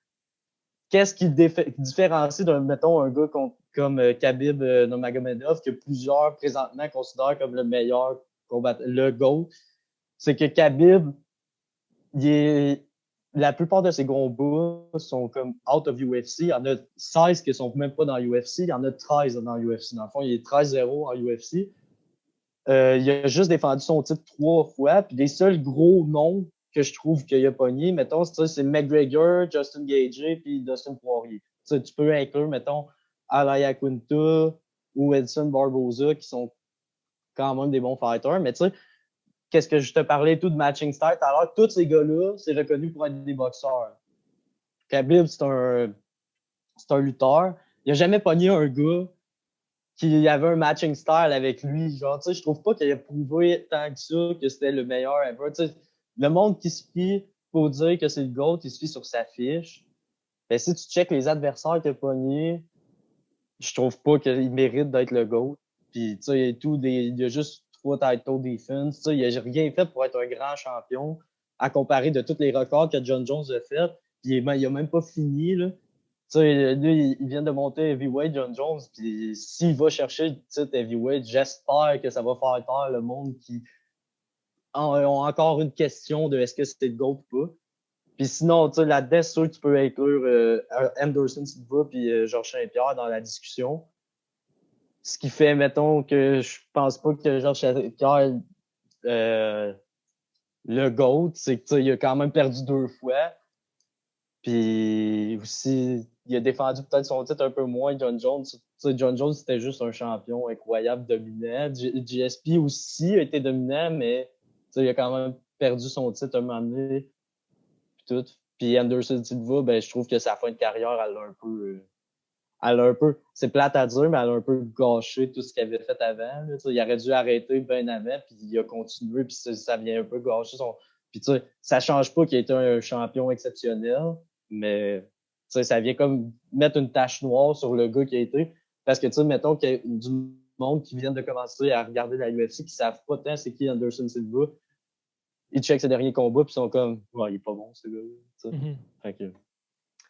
qu'est-ce qui différencie d'un, mettons, un gars comme Khabib Nurmagomedov, que plusieurs présentement considèrent comme le meilleur combattant, le GOAT, c'est que Khabib, il est la plupart de ces combats sont comme out of UFC. Il y en a 16 qui sont même pas dans UFC. Il y en a 13 dans UFC. Dans le fond, il est 13-0 en UFC. Il a juste défendu son titre 3 fois. Puis les seuls gros noms que je trouve qu'il a pogné, mettons, c'est McGregor, Justin Gaethje puis Dustin Poirier. Tu peux inclure, mettons, Alaya Quinta ou Edson Barboza qui sont quand même des bons fighters. Mais tu sais, qu'est-ce que je te parlais tout de matching style? Alors, tous ces gars-là, c'est reconnu pour être des boxeurs. Khabib, c'est un lutteur. Il n'a jamais pogné un gars qui avait un matching style avec lui. Genre, tu sais, je trouve pas qu'il ait prouvé tant que ça que c'était le meilleur ever. Tu sais, le monde qui se fie pour dire que c'est le GOAT, il se fie sur sa fiche. Ben, si tu checkes les adversaires qu'il a pognés, je trouve pas qu'il mérite d'être le GOAT. Puis, tu sais, il y a juste 3 title defense. Tu sais, il a rien fait pour être un grand champion à comparer de tous les records que John Jones a fait. Puis, il a même pas fini, là. Tu sais, lui, il vient de monter heavyweight, John Jones, puis s'il va chercher le titre heavyweight, j'espère que ça va faire taire le monde qui ont encore une question de est-ce que c'était le GOAT ou pas. Puis sinon, tu sais, là-dedans, c'est sûr que tu peux inclure Anderson Silva puis Georges Saint-Pierre dans la discussion. Ce qui fait, mettons, que je pense pas que Georges Saint-Pierre le GOAT, c'est que tu sais, il a quand même perdu 2 fois. Puis aussi, il a défendu peut-être son titre un peu moins, John Jones. Tu sais, John Jones, c'était juste un champion incroyable, dominant. GSP aussi a été dominant, mais tu sais, il a quand même perdu son titre un moment donné. Puis tout. Puis Anderson Silva, ben, je trouve que sa fin de carrière, elle a un peu, c'est plate à dire, mais elle a un peu gâché tout ce qu'il avait fait avant. Là. Il aurait dû arrêter bien avant, puis il a continué, puis ça vient un peu gâcher son. Puis tu sais, ça change pas qu'il ait été un champion exceptionnel, mais tu sais, ça vient comme mettre une tache noire sur le gars qui a été. Parce que tu sais, mettons qu'il y a du monde qui vient de commencer à regarder la UFC, qui savent pas tant c'est qui Anderson Silva. Ils checkent ses derniers combats, puis ils sont comme, ouais, il est pas bon, ce gars. Mm-hmm. Fait que,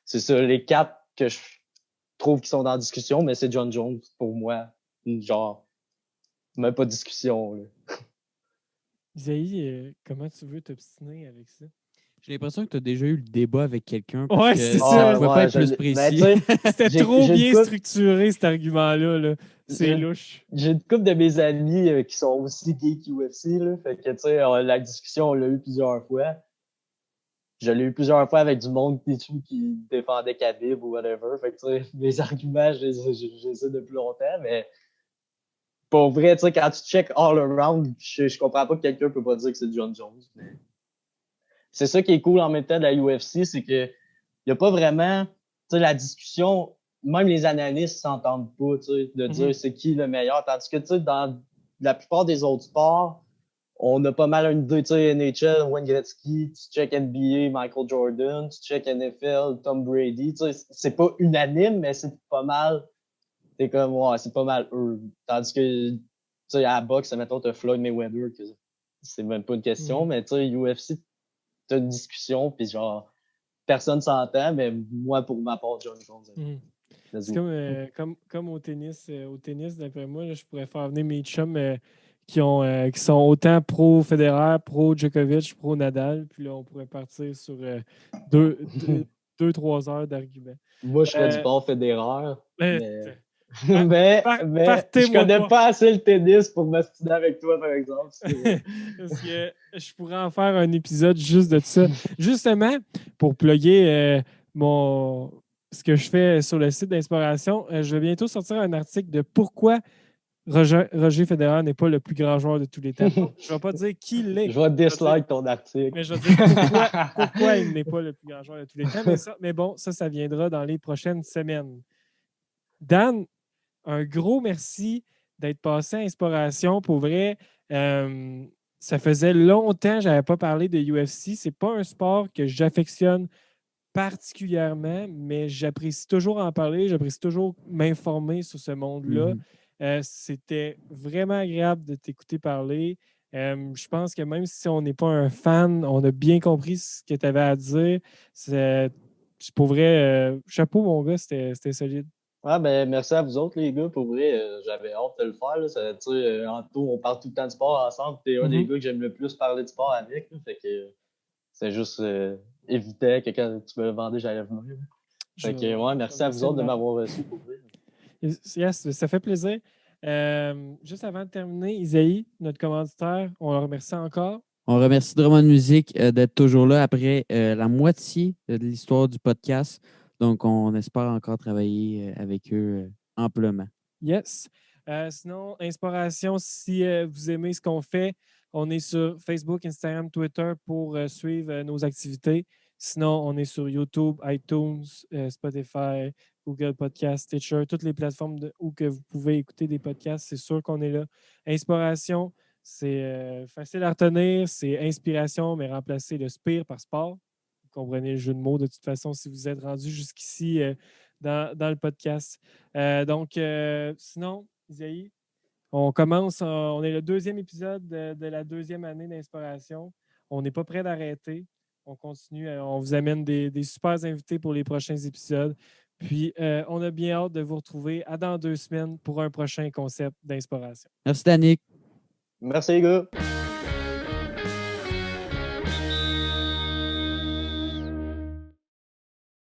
c'est ça, les 4 que je trouve qu'ils sont dans la discussion, mais c'est John Jones pour moi. Genre, même pas de discussion. Là. Isaïe, comment tu veux t'obstiner avec ça? J'ai l'impression que tu as déjà eu le débat avec quelqu'un. Ouais, c'est ça. Je ne pas être plus précis. C'était trop bien structuré, cet argument-là. Là. C'est louche. J'ai une couple de mes amis qui sont aussi geeks UFC. Là, fait que, tu sais, la discussion, on l'a eu plusieurs fois. Je l'ai eu plusieurs fois avec du monde qui défendait Khabib ou whatever. Fait que, tu sais, mes arguments, je les ai depuis longtemps, mais pour vrai, tu sais, quand tu check all around, je comprends pas que quelqu'un peut pas dire que c'est John Jones. Mais c'est ça qui est cool en même temps de la UFC, c'est que y a pas vraiment, tu sais, la discussion, même les analystes s'entendent pas, tu sais, de dire c'est qui le meilleur. Tandis que, tu sais, dans la plupart des autres sports, on a pas mal une idée, tu sais, NHL, Wayne Gretzky, tu check NBA, Michael Jordan, tu check NFL, Tom Brady, tu sais, c'est pas unanime, mais c'est pas mal, c'est comme, ouais, c'est pas mal eux. Tandis que, tu sais, à la boxe, mettons, t'as Floyd Mayweather, que c'est même pas une question, mais tu sais, UFC, t'as une discussion, puis genre, personne s'entend, mais moi, pour ma part, John Jones. C'est comme au tennis. Au tennis, d'après moi, là, je pourrais faire venir mes chums qui sont autant pro Federer, pro Djokovic, pro Nadal. Puis là, on pourrait partir sur 2-3 heures d'arguments. Moi, je serais du bord Federer. Mais je connais pas assez le tennis pour m'astiner avec toi, par exemple. Parce que je pourrais en faire un épisode juste de ça. Justement, pour plugger ce que je fais sur le site d'Inspiration, je vais bientôt sortir un article de pourquoi Roger Federer n'est pas le plus grand joueur de tous les temps. Je ne vais pas dire qui l'est. Je vais dislike ton article. Mais je vais dire pourquoi il n'est pas le plus grand joueur de tous les temps. Mais bon, ça viendra dans les prochaines semaines. Dan, un gros merci d'être passé à Inspiration. Pour vrai, ça faisait longtemps que je n'avais pas parlé de UFC. Ce n'est pas un sport que j'affectionne particulièrement, mais j'apprécie toujours en parler, j'apprécie toujours m'informer sur ce monde-là. C'était vraiment agréable de t'écouter parler. Je pense que même si on n'est pas un fan, on a bien compris ce que tu avais à dire. Pour vrai, chapeau, mon gars, c'était solide. Ah, ben, merci à vous autres, les gars. Pour vrai, j'avais hâte de le faire. Là. On parle tout le temps de sport ensemble. T'es un des gars que j'aime le plus parler de sport avec. Là, fait que c'est juste évident que quand tu me demandais, j'allais venir. Fait que, ouais, merci à vous autres de m'avoir reçu pour vrai. Yes, ça fait plaisir. Juste avant de terminer, Isaïe, notre commanditaire, on le remercie encore. On remercie Drummond Music d'être toujours là après la moitié de l'histoire du podcast. Donc, on espère encore travailler avec eux amplement. Yes. Sinon, Inspiration, si vous aimez ce qu'on fait, on est sur Facebook, Instagram, Twitter pour suivre nos activités. Sinon, on est sur YouTube, iTunes, Spotify, Google Podcast, Stitcher, toutes les plateformes où que vous pouvez écouter des podcasts. C'est sûr qu'on est là. Inspiration, c'est facile à retenir. C'est inspiration, mais remplacer le spire par sport. Vous comprenez le jeu de mots de toute façon si vous êtes rendu jusqu'ici dans le podcast. Sinon, Isaïe, on commence, on est le 2e épisode de la 2e année d'Inspiration. On n'est pas prêt d'arrêter. On continue, on vous amène des super invités pour les prochains épisodes. Puis, on a bien hâte de vous retrouver dans 2 semaines pour un prochain concept d'Inspiration. Merci, Danick. Merci, les gars.